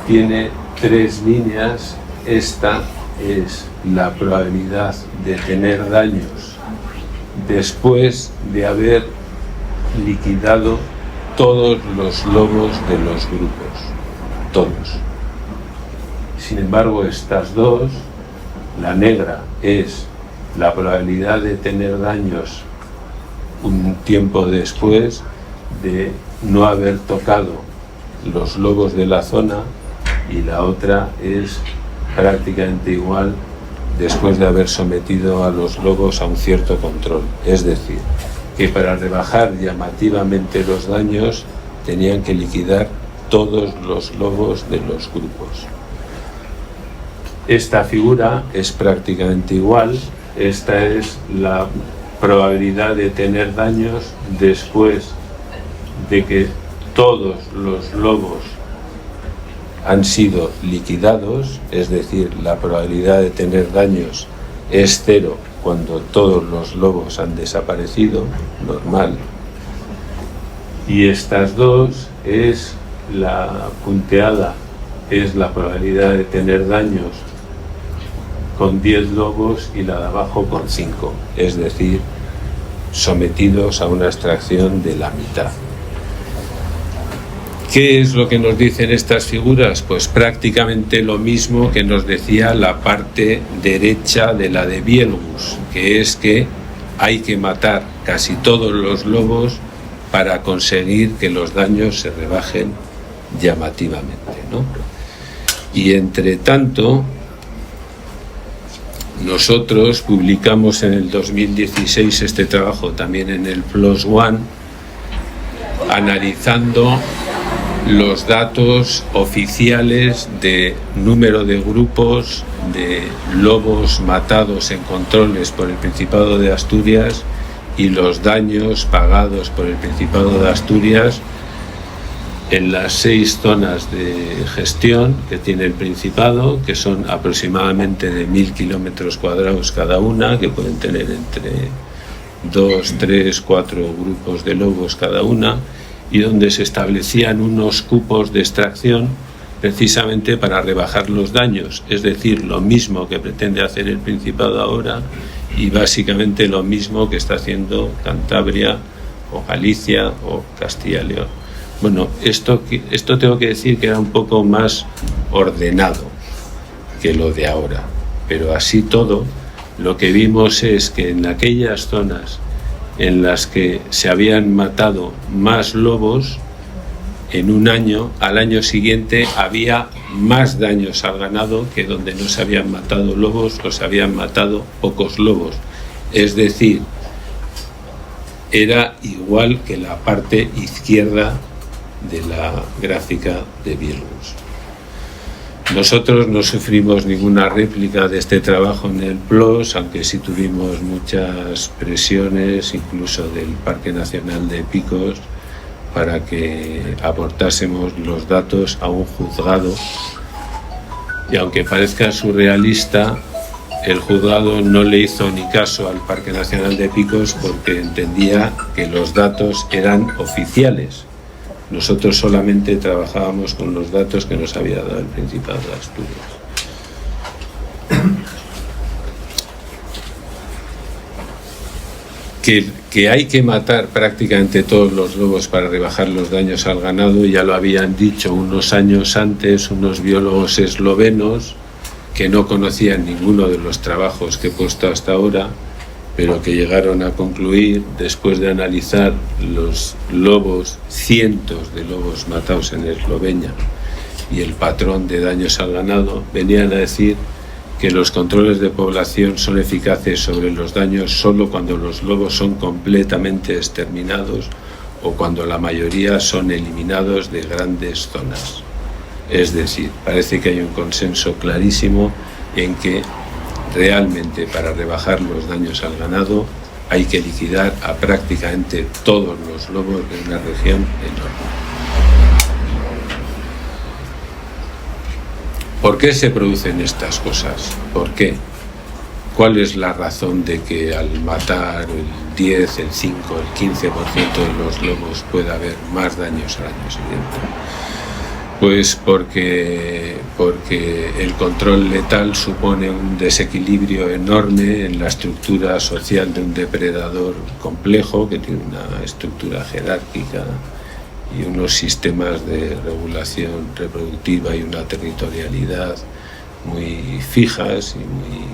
tiene tres líneas. Esta es la probabilidad de tener daños después de haber liquidado todos los lobos de los grupos, todos. Sin embargo, estas dos, la negra es la probabilidad de tener daños un tiempo después de no haber tocado los lobos de la zona, y la otra es prácticamente igual después de haber sometido a los lobos a un cierto control. Es decir, que para rebajar llamativamente los daños tenían que liquidar todos los lobos de los grupos. Esta figura es prácticamente igual. Esta es la probabilidad de tener daños después de que todos los lobos han sido liquidados, es decir, la probabilidad de tener daños es 0 cuando todos los lobos han desaparecido, normal. Y estas dos es la punteada, es la probabilidad de tener daños con 10 lobos, y la de abajo con 5, es decir, sometidos a una extracción de la mitad. ¿Qué es lo que nos dicen estas figuras? Pues prácticamente lo mismo que nos decía la parte derecha de la de Biergus, que es que hay que matar casi todos los lobos para conseguir que los daños se rebajen llamativamente, ¿no? Y entre tanto, nosotros publicamos en el 2016 este trabajo también en el PLOS ONE, analizando los datos oficiales de número de grupos de lobos matados en controles por el Principado de Asturias y los daños pagados por el Principado de Asturias en las 6 zonas de gestión que tiene el Principado, que son aproximadamente de 1000 kilómetros cuadrados cada una, que pueden tener entre 2, 3, 4 grupos de lobos cada una, y donde se establecían unos cupos de extracción precisamente para rebajar los daños, es decir, lo mismo que pretende hacer el Principado ahora y básicamente lo mismo que está haciendo Cantabria o Galicia o Castilla y León. Bueno, esto tengo que decir que era un poco más ordenado que lo de ahora, pero así todo, lo que vimos es que en aquellas zonas en las que se habían matado más lobos, en un año, al año siguiente había más daños al ganado que donde no se habían matado lobos o se habían matado pocos lobos. Es decir, era igual que la parte izquierda de la gráfica de Virgus. Nosotros no sufrimos ninguna réplica de este trabajo en el PLOS, aunque sí tuvimos muchas presiones, incluso del Parque Nacional de Picos, para que aportásemos los datos a un juzgado. Y aunque parezca surrealista, el juzgado no le hizo ni caso al Parque Nacional de Picos porque entendía que los datos eran oficiales. Nosotros solamente trabajábamos con los datos que nos había dado el Principado de Asturias. Que hay que matar prácticamente todos los lobos para rebajar los daños al ganado, ya lo habían dicho unos años antes unos biólogos eslovenos que no conocían ninguno de los trabajos que he puesto hasta ahora, pero que llegaron a concluir, después de analizar los lobos, cientos de lobos matados en Eslovenia y el patrón de daños al ganado, venían a decir que los controles de población son eficaces sobre los daños solo cuando los lobos son completamente exterminados o cuando la mayoría son eliminados de grandes zonas. Es decir, parece que hay un consenso clarísimo en que realmente para rebajar los daños al ganado hay que liquidar a prácticamente todos los lobos de una región enorme. ¿Por qué se producen estas cosas? ¿Por qué? ¿Cuál es la razón de que al matar el 10, el 5, el 15% de los lobos pueda haber más daños al año siguiente? Pues porque el control letal supone un desequilibrio enorme en la estructura social de un depredador complejo que tiene una estructura jerárquica y unos sistemas de regulación reproductiva y una territorialidad muy fijas y muy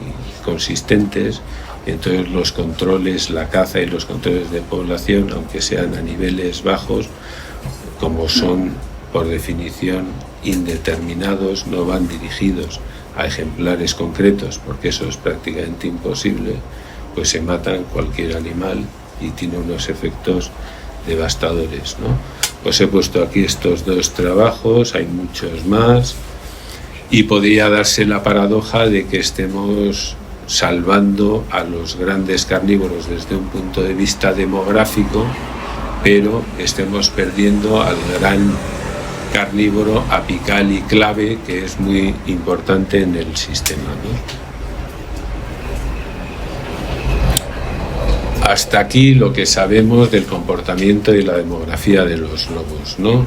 consistentes. Entonces los controles, la caza y los controles de población, aunque sean a niveles bajos, como son por definición indeterminados, no van dirigidos a ejemplares concretos, porque eso es prácticamente imposible, pues se matan cualquier animal y tiene unos efectos devastadores, ¿no? Pues he puesto aquí estos dos trabajos, hay muchos más, y podría darse la paradoja de que estemos salvando a los grandes carnívoros desde un punto de vista demográfico, pero estemos perdiendo al gran carnívoro apical y clave, que es muy importante en el sistema, ¿no? Hasta aquí lo que sabemos del comportamiento y la demografía de los lobos, ¿no?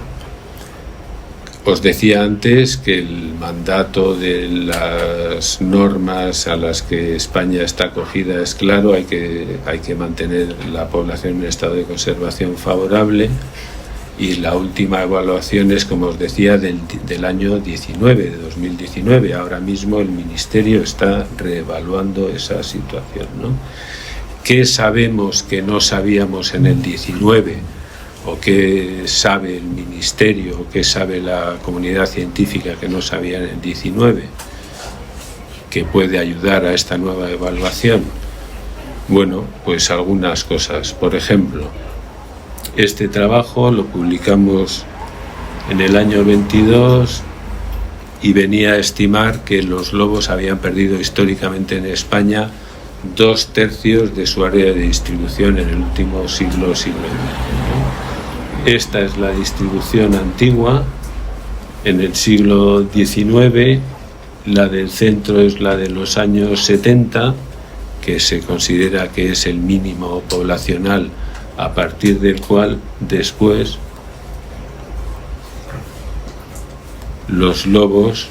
Os decía antes que el mandato de las normas a las que España está acogida es claro, hay que mantener la población en un estado de conservación favorable, y la última evaluación es, como os decía, del año 19, de 2019. Ahora mismo el Ministerio está reevaluando esa situación, ¿no? ¿Qué sabemos que no sabíamos en el 19? ¿O qué sabe el Ministerio? ¿O qué sabe la comunidad científica que no sabía en el 19? ¿Que puede ayudar a esta nueva evaluación? Bueno, pues algunas cosas. Por ejemplo, este trabajo lo publicamos en el año 22 y venía a estimar que los lobos habían perdido históricamente en España 2/3 de su área de distribución en el último siglo y medio. Esta es la distribución antigua en el siglo XIX, la del centro es la de los años 70, que se considera que es el mínimo poblacional a partir del cual después los lobos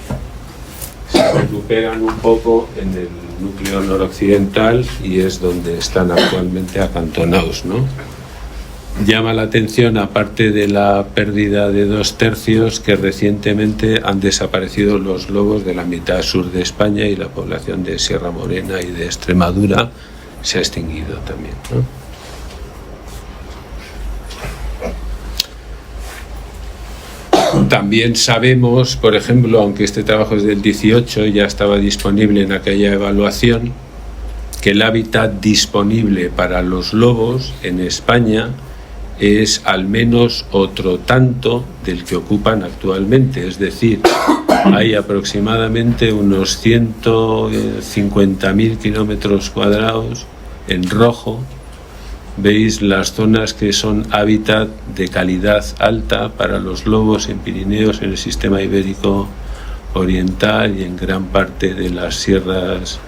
se recuperan un poco en el núcleo noroccidental y es donde están actualmente acantonados, ¿no? Llama la atención, aparte de la pérdida de 2/3, que recientemente han desaparecido los lobos de la mitad sur de España y la población de Sierra Morena y de Extremadura se ha extinguido también, ¿no? También sabemos, por ejemplo, aunque este trabajo es del 18, ya estaba disponible en aquella evaluación, que el hábitat disponible para los lobos en España es al menos otro tanto del que ocupan actualmente. Es decir, hay aproximadamente unos 150.000 kilómetros cuadrados en rojo. Veis las zonas que son hábitat de calidad alta para los lobos en Pirineos, en el sistema ibérico oriental y en gran parte de las sierras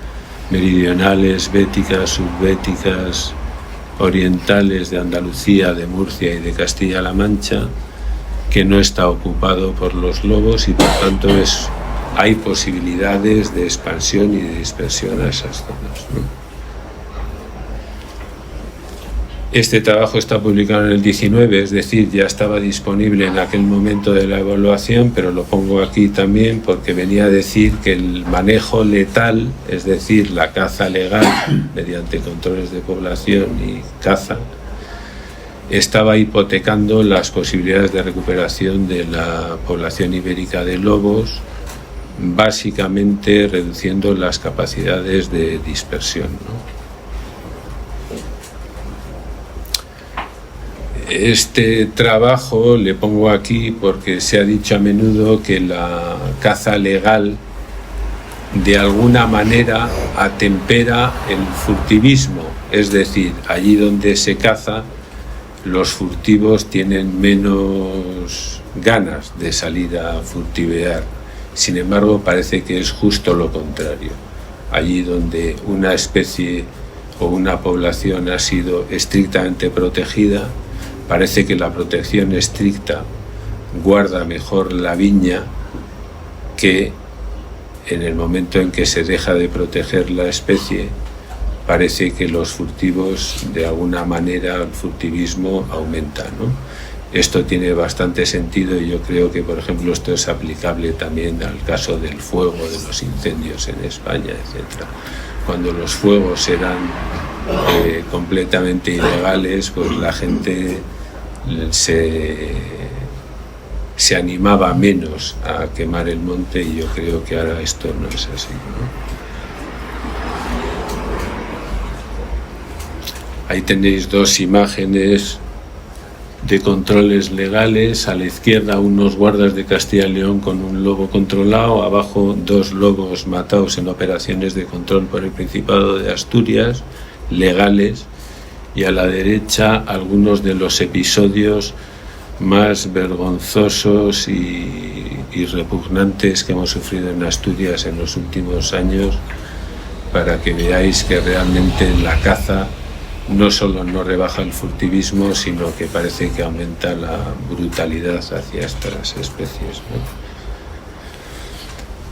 meridionales, béticas, subbéticas, orientales de Andalucía, de Murcia y de Castilla-La Mancha, que no está ocupado por los lobos y por tanto hay posibilidades de expansión y de dispersión a esas zonas, ¿no? Este trabajo está publicado en el 19, es decir, ya estaba disponible en aquel momento de la evaluación, pero lo pongo aquí también porque venía a decir que el manejo letal, es decir, la caza legal mediante controles de población y caza, estaba hipotecando las posibilidades de recuperación de la población ibérica de lobos, básicamente reduciendo las capacidades de dispersión, ¿no? Este trabajo le pongo aquí porque se ha dicho a menudo que la caza legal de alguna manera atempera el furtivismo, es decir, allí donde se caza los furtivos tienen menos ganas de salir a furtivear. Sin embargo, parece que es justo lo contrario. Allí donde una especie o una población ha sido estrictamente protegida, parece que la protección estricta guarda mejor la viña que en el momento en que se deja de proteger la especie. Parece que los furtivos, de alguna manera, el furtivismo aumenta, ¿no? Esto tiene bastante sentido y yo creo que, por ejemplo, esto es aplicable también al caso del fuego, de los incendios en España, etc. Cuando los fuegos eran completamente ilegales, pues la gente se animaba menos a quemar el monte y yo creo que ahora esto no es así, ¿no? Ahí tenéis dos imágenes de controles legales. A la izquierda unos guardas de Castilla y León con un lobo controlado, abajo dos lobos matados en operaciones de control por el Principado de Asturias, legales, y a la derecha algunos de los episodios más vergonzosos y repugnantes que hemos sufrido en Asturias en los últimos años, para que veáis que realmente la caza no solo no rebaja el furtivismo, sino que parece que aumenta la brutalidad hacia estas especies, ¿no?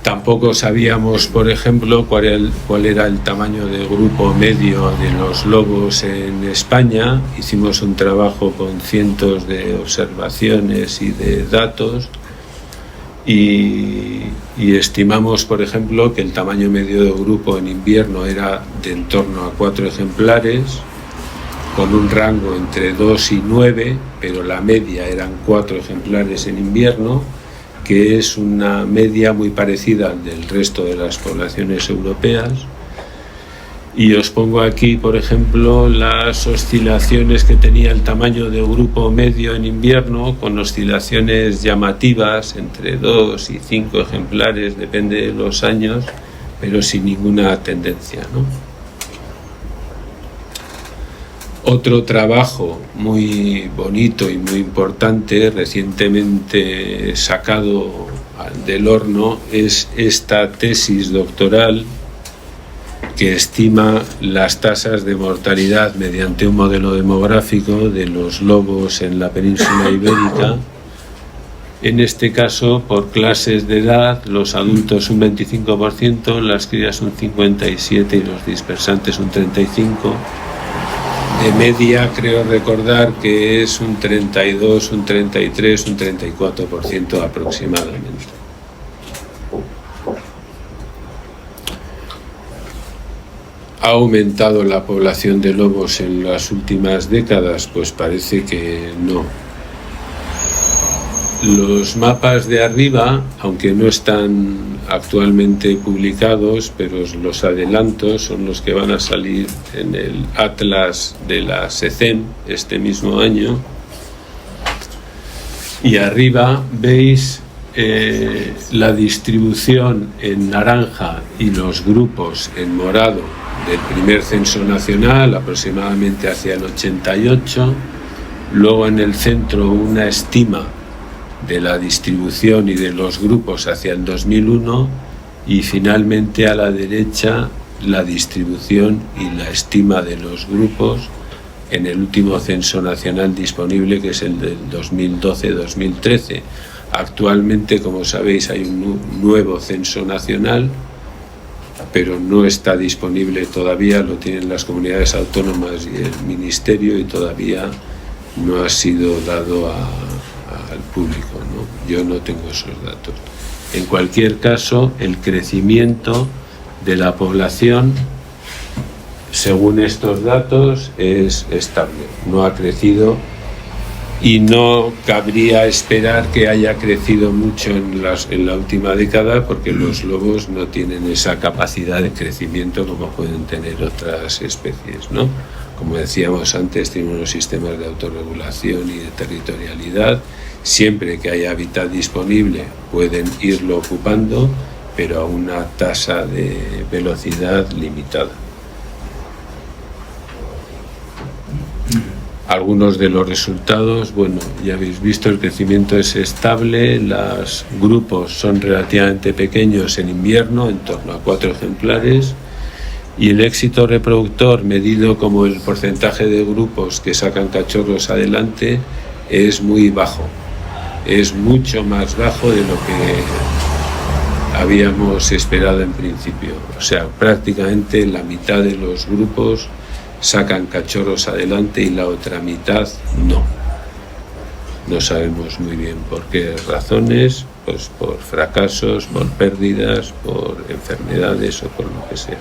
Tampoco sabíamos, por ejemplo, cuál era el tamaño de grupo medio de los lobos en España. Hicimos un trabajo con cientos de observaciones y de datos y estimamos, por ejemplo, que el tamaño medio de grupo en invierno era de en torno a 4 ejemplares, con un rango entre 2 y 9, pero la media eran 4 ejemplares en invierno, que es una media muy parecida al del resto de las poblaciones europeas. Y os pongo aquí, por ejemplo, las oscilaciones que tenía el tamaño de grupo medio en invierno, con oscilaciones llamativas entre 2 y 5 ejemplares, depende de los años, pero sin ninguna tendencia, ¿no? Otro trabajo muy bonito y muy importante, recientemente sacado del horno, es esta tesis doctoral que estima las tasas de mortalidad mediante un modelo demográfico de los lobos en la península ibérica En este caso, por clases de edad, los adultos un 25%, las crías un 57% y los dispersantes un 35%. De media creo recordar que es un 32, un 33, un 34% aproximadamente. ¿Ha aumentado la población de lobos en las últimas décadas? Pues parece que no. Los mapas de arriba, aunque no están actualmente publicados, pero los adelantos son los que van a salir en el Atlas de la SECEM este mismo año. Y arriba veis la distribución en naranja y los grupos en morado del primer censo nacional, aproximadamente hacia el 88. Luego en el centro una estima de la distribución y de los grupos hacia el 2001 y finalmente a la derecha la distribución y la estima de los grupos en el último censo nacional disponible, que es el del 2012-2013. Actualmente, como sabéis, hay un nuevo censo nacional, pero no está disponible todavía, lo tienen las comunidades autónomas y el Ministerio y todavía no ha sido dado al público, ¿no? Yo no tengo esos datos. En cualquier caso, el crecimiento de la población, según estos datos, es estable, no ha crecido y no cabría esperar que haya crecido mucho en la última década, porque los lobos no tienen esa capacidad de crecimiento como pueden tener otras especies, ¿no? Como decíamos antes, tienen unos sistemas de autorregulación y de territorialidad. Siempre que haya hábitat disponible pueden irlo ocupando, pero a una tasa de velocidad limitada. Algunos de los resultados, bueno, ya habéis visto, el crecimiento es estable, los grupos son relativamente pequeños en invierno, en torno a 4 ejemplares, y el éxito reproductor, medido como el porcentaje de grupos que sacan cachorros adelante, es muy bajo. Es mucho más bajo de lo que habíamos esperado en principio. O sea, prácticamente la mitad de los grupos sacan cachorros adelante y la otra mitad no. No sabemos muy bien por qué razones, pues por fracasos, por pérdidas, por enfermedades o por lo que sea.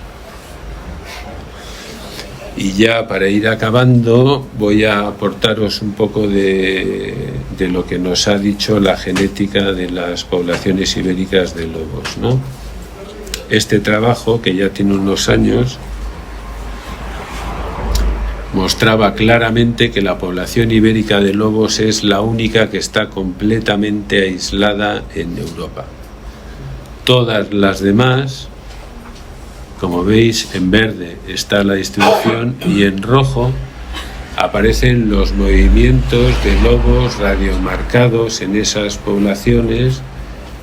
Y ya para ir acabando voy a aportaros un poco de lo que nos ha dicho la genética de las poblaciones ibéricas de lobos, ¿no? Este trabajo, que ya tiene unos años, mostraba claramente que la población ibérica de lobos es la única que está completamente aislada en Europa. Todas las demás, como veis, en verde está la distribución y en rojo aparecen los movimientos de lobos radiomarcados en esas poblaciones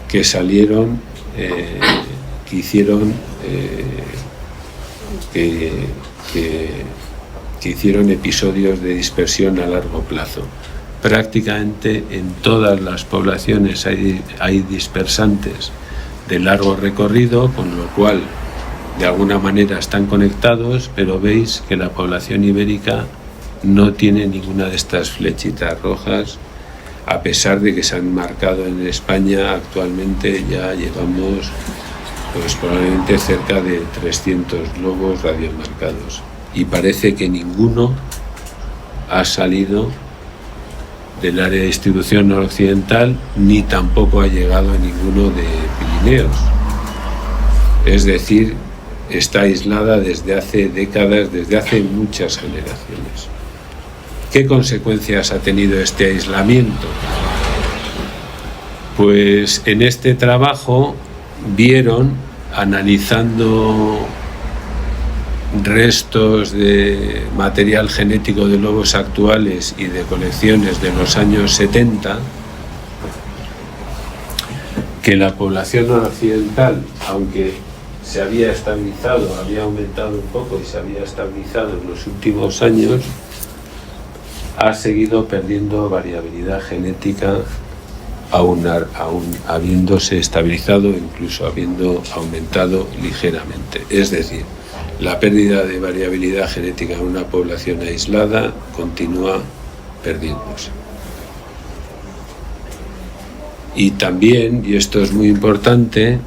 que salieron, que hicieron que hicieron episodios de dispersión a largo plazo. Prácticamente en todas las poblaciones hay dispersantes de largo recorrido, con lo cual de alguna manera están conectados, pero veis que la población ibérica no tiene ninguna de estas flechitas rojas, a pesar de que se han marcado en España. Actualmente ya llevamos pues probablemente cerca de 300 lobos radiomarcados y parece que ninguno ha salido del área de distribución noroccidental ni tampoco ha llegado a ninguno de Pirineos. Es decir, está aislada desde hace décadas, desde hace muchas generaciones. ¿Qué consecuencias ha tenido este aislamiento? Pues en este trabajo vieron, analizando restos de material genético de lobos actuales y de colecciones de los años 70, que la población noroccidental, aunque se había estabilizado, había aumentado un poco y se había estabilizado en los últimos años, ha seguido perdiendo variabilidad genética aún habiéndose estabilizado, incluso habiendo aumentado ligeramente. Es decir, la pérdida de variabilidad genética en una población aislada continúa perdiéndose. Y también, y esto es muy importante,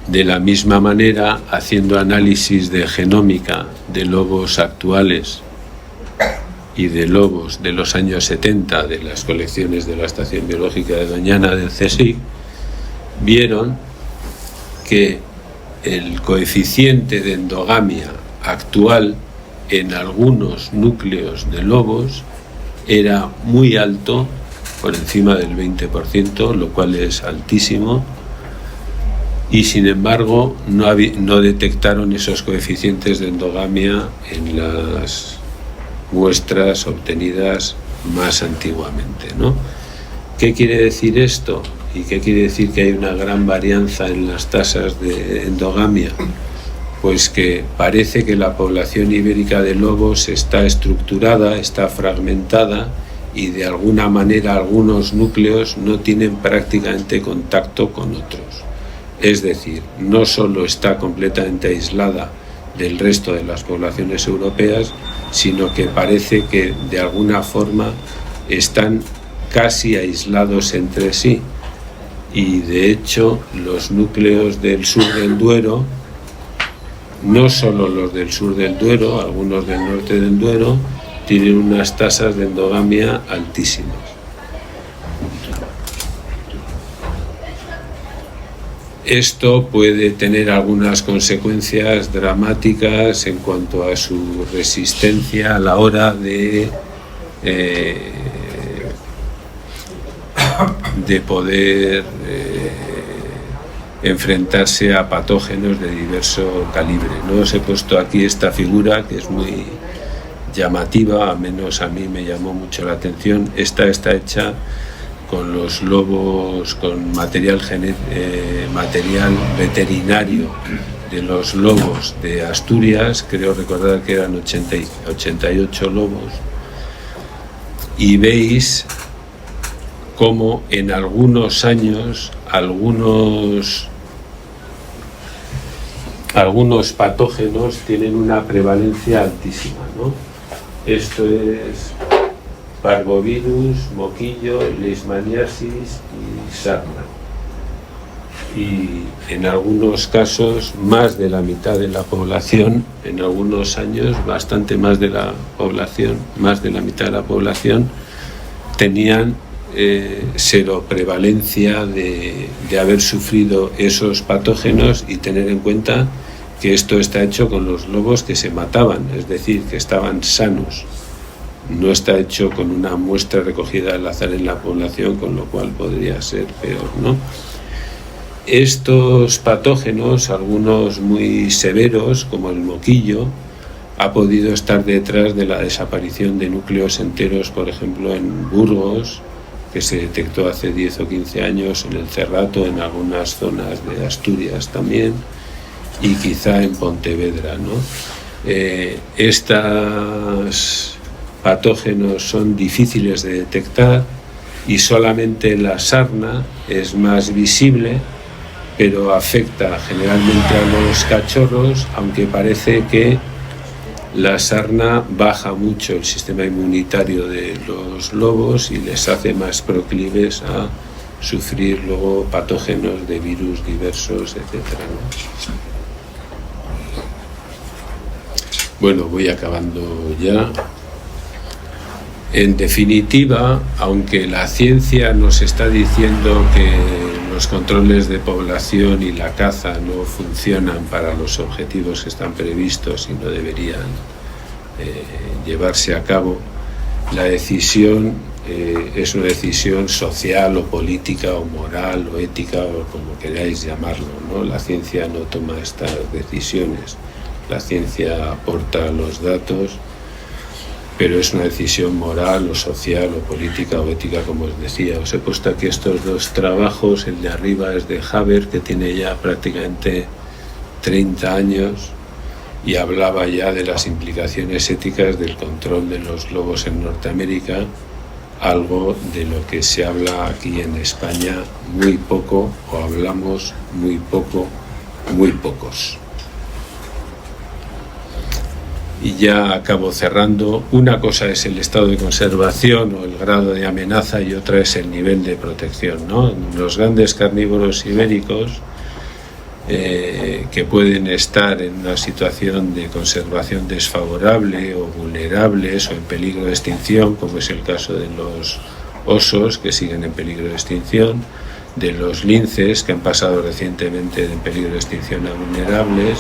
de la misma manera, haciendo análisis de genómica de lobos actuales y de lobos de los años 70 de las colecciones de la Estación Biológica de Doñana del CSIC, vieron que el coeficiente de endogamia actual en algunos núcleos de lobos era muy alto, por encima del 20%, lo cual es altísimo, y sin embargo no detectaron esos coeficientes de endogamia en las muestras obtenidas más antiguamente, ¿no? ¿Qué quiere decir esto? ¿Y qué quiere decir que hay una gran varianza en las tasas de endogamia? Pues que parece que la población ibérica de lobos está estructurada, está fragmentada, y de alguna manera algunos núcleos no tienen prácticamente contacto con otros. Es decir, no solo está completamente aislada del resto de las poblaciones europeas, sino que parece que de alguna forma están casi aislados entre sí. Y de hecho, los núcleos del sur del Duero, no solo los del sur del Duero, algunos del norte del Duero, tienen unas tasas de endogamia altísimas. Esto puede tener algunas consecuencias dramáticas en cuanto a su resistencia a la hora de poder enfrentarse a patógenos de diverso calibre. No os he puesto aquí esta figura que es muy llamativa, al menos a mí me llamó mucho la atención. Esta está hecha con los lobos, con material veterinario de los lobos de Asturias, creo recordar que eran 88 lobos, y veis cómo en algunos años algunos patógenos tienen una prevalencia altísima, ¿no? Esto es parvovirus, moquillo, leishmaniasis y sarna. Y en algunos casos más de la mitad de la población, en algunos años bastante más de la población, más de la mitad de la población tenían seroprevalencia de haber sufrido esos patógenos, y tener en cuenta que esto está hecho con los lobos que se mataban, es decir, que estaban sanos. No está hecho con una muestra recogida al azar en la población, con lo cual podría ser peor, ¿no? Estos patógenos, algunos muy severos, como el moquillo, ha podido estar detrás de la desaparición de núcleos enteros, por ejemplo, en Burgos, que se detectó hace 10 o 15 años, en el Cerrato, en algunas zonas de Asturias también, y quizá en Pontevedra, ¿no? Estos patógenos son difíciles de detectar, y solamente la sarna es más visible, pero afecta generalmente a los cachorros, aunque parece que la sarna baja mucho el sistema inmunitario de los lobos y les hace más proclives a sufrir luego patógenos de virus diversos, etc., ¿no? Bueno, voy acabando ya. En definitiva, aunque la ciencia nos está diciendo que los controles de población y la caza no funcionan para los objetivos que están previstos y no deberían llevarse a cabo, la decisión es una decisión social o política o moral o ética o como queráis llamarlo, ¿no? La ciencia no toma estas decisiones, la ciencia aporta los datos, pero es una decisión moral o social o política o ética, como os decía. Os he puesto aquí estos dos trabajos. El de arriba es de Haber, que tiene ya prácticamente 30 años y hablaba ya de las implicaciones éticas del control de los lobos en Norteamérica algo de lo que se habla aquí en España muy poco, o hablamos muy poco, muy pocos. Y ya acabo cerrando. Una cosa es el estado de conservación o el grado de amenaza y otra es el nivel de protección, ¿no? Los grandes carnívoros ibéricos que pueden estar en una situación de conservación desfavorable o vulnerables o en peligro de extinción, como es el caso de los osos que siguen en peligro de extinción, de los linces que han pasado recientemente de peligro de extinción a vulnerables,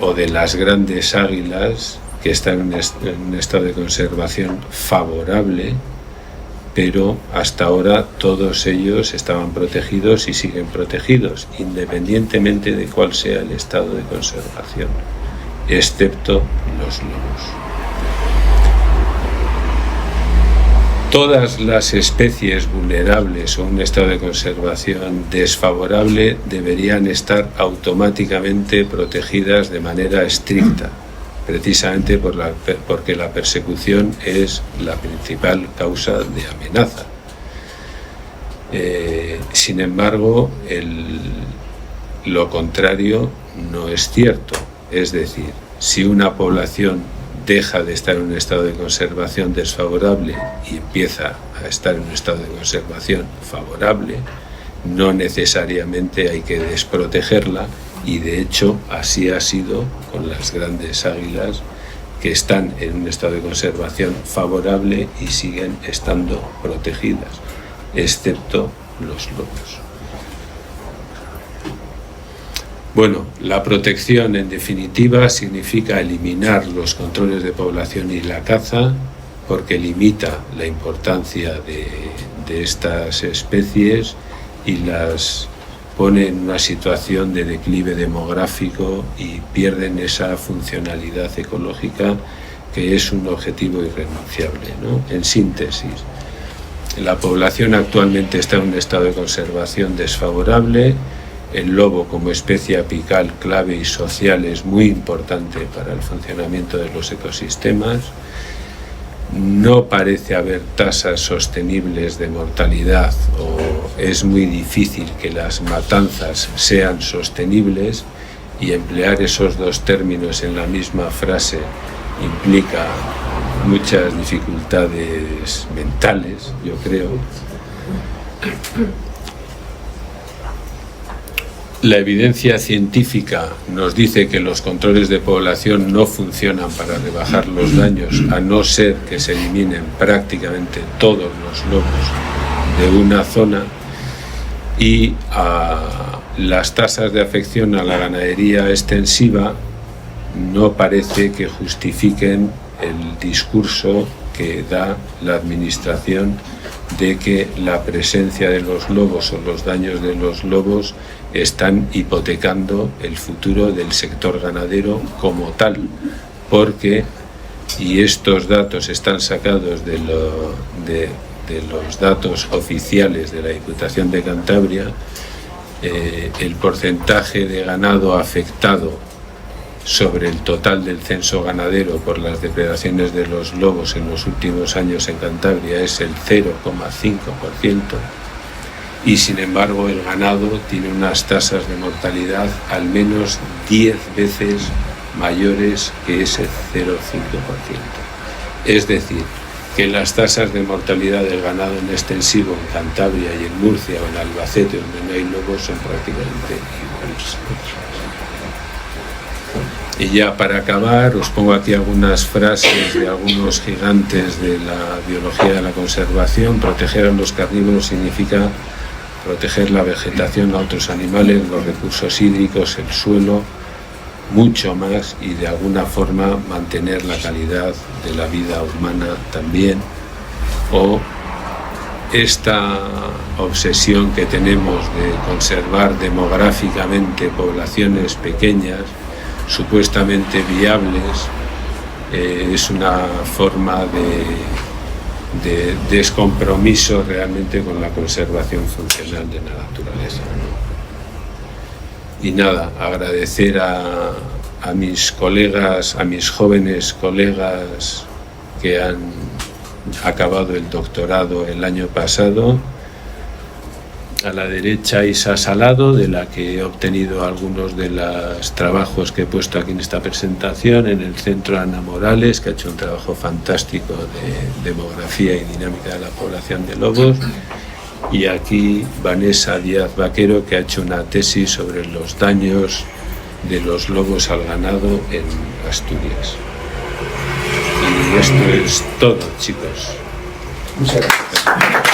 o de las grandes águilas que están en un estado de conservación favorable, pero hasta ahora todos ellos estaban protegidos y siguen protegidos, independientemente de cuál sea el estado de conservación, excepto los lobos. Todas las especies vulnerables o un estado de conservación desfavorable deberían estar automáticamente protegidas de manera estricta, precisamente porque la persecución es la principal causa de amenaza. Sin embargo, lo contrario no es cierto. Es decir, si una población deja de estar en un estado de conservación desfavorable y empieza a estar en un estado de conservación favorable, no necesariamente hay que desprotegerla, y de hecho así ha sido con las grandes águilas que están en un estado de conservación favorable y siguen estando protegidas, excepto los lobos. Bueno, la protección en definitiva significa eliminar los controles de población y la caza, porque limita la importancia de estas especies y las pone en una situación de declive demográfico y pierden esa funcionalidad ecológica que es un objetivo irrenunciable, ¿no? En síntesis, la población actualmente está en un estado de conservación desfavorable. El lobo como especie apical clave y social es muy importante para el funcionamiento de los ecosistemas. No parece haber tasas sostenibles de mortalidad, o es muy difícil que las matanzas sean sostenibles, y emplear esos dos términos en la misma frase implica muchas dificultades mentales, yo creo. La evidencia científica nos dice que los controles de población no funcionan para rebajar los daños, a no ser que se eliminen prácticamente todos los lobos de una zona, y las tasas de afección a la ganadería extensiva no parece que justifiquen el discurso que da la administración de que la presencia de los lobos o los daños de los lobos están hipotecando el futuro del sector ganadero como tal, porque, y estos datos están sacados de los datos oficiales de la Diputación de Cantabria, el porcentaje de ganado afectado sobre el total del censo ganadero por las depredaciones de los lobos en los últimos años en Cantabria es el 0,5%, y sin embargo el ganado tiene unas tasas de mortalidad al menos 10 veces mayores que ese 0,5%. Es decir, que las tasas de mortalidad del ganado en extensivo en Cantabria y en Murcia o en Albacete, donde no hay lobos, son prácticamente iguales. Y ya para acabar, os pongo aquí algunas frases de algunos gigantes de la biología de la conservación. Proteger a los carnívoros significa proteger la vegetación, a otros animales, los recursos hídricos, el suelo, mucho más, y de alguna forma mantener la calidad de la vida humana también. O esta obsesión que tenemos de conservar demográficamente poblaciones pequeñas, supuestamente viables, es una forma de descompromiso realmente con la conservación funcional de la naturaleza, ¿no? Y nada, agradecer a mis colegas, a mis jóvenes colegas que han acabado el doctorado el año pasado. A la derecha Isa Salado, de la que he obtenido algunos de los trabajos que he puesto aquí en esta presentación. En el centro Ana Morales, que ha hecho un trabajo fantástico de demografía y dinámica de la población de lobos. Y aquí Vanessa Díaz Vaquero, que ha hecho una tesis sobre los daños de los lobos al ganado en Asturias. Y esto es todo, chicos. Muchas gracias.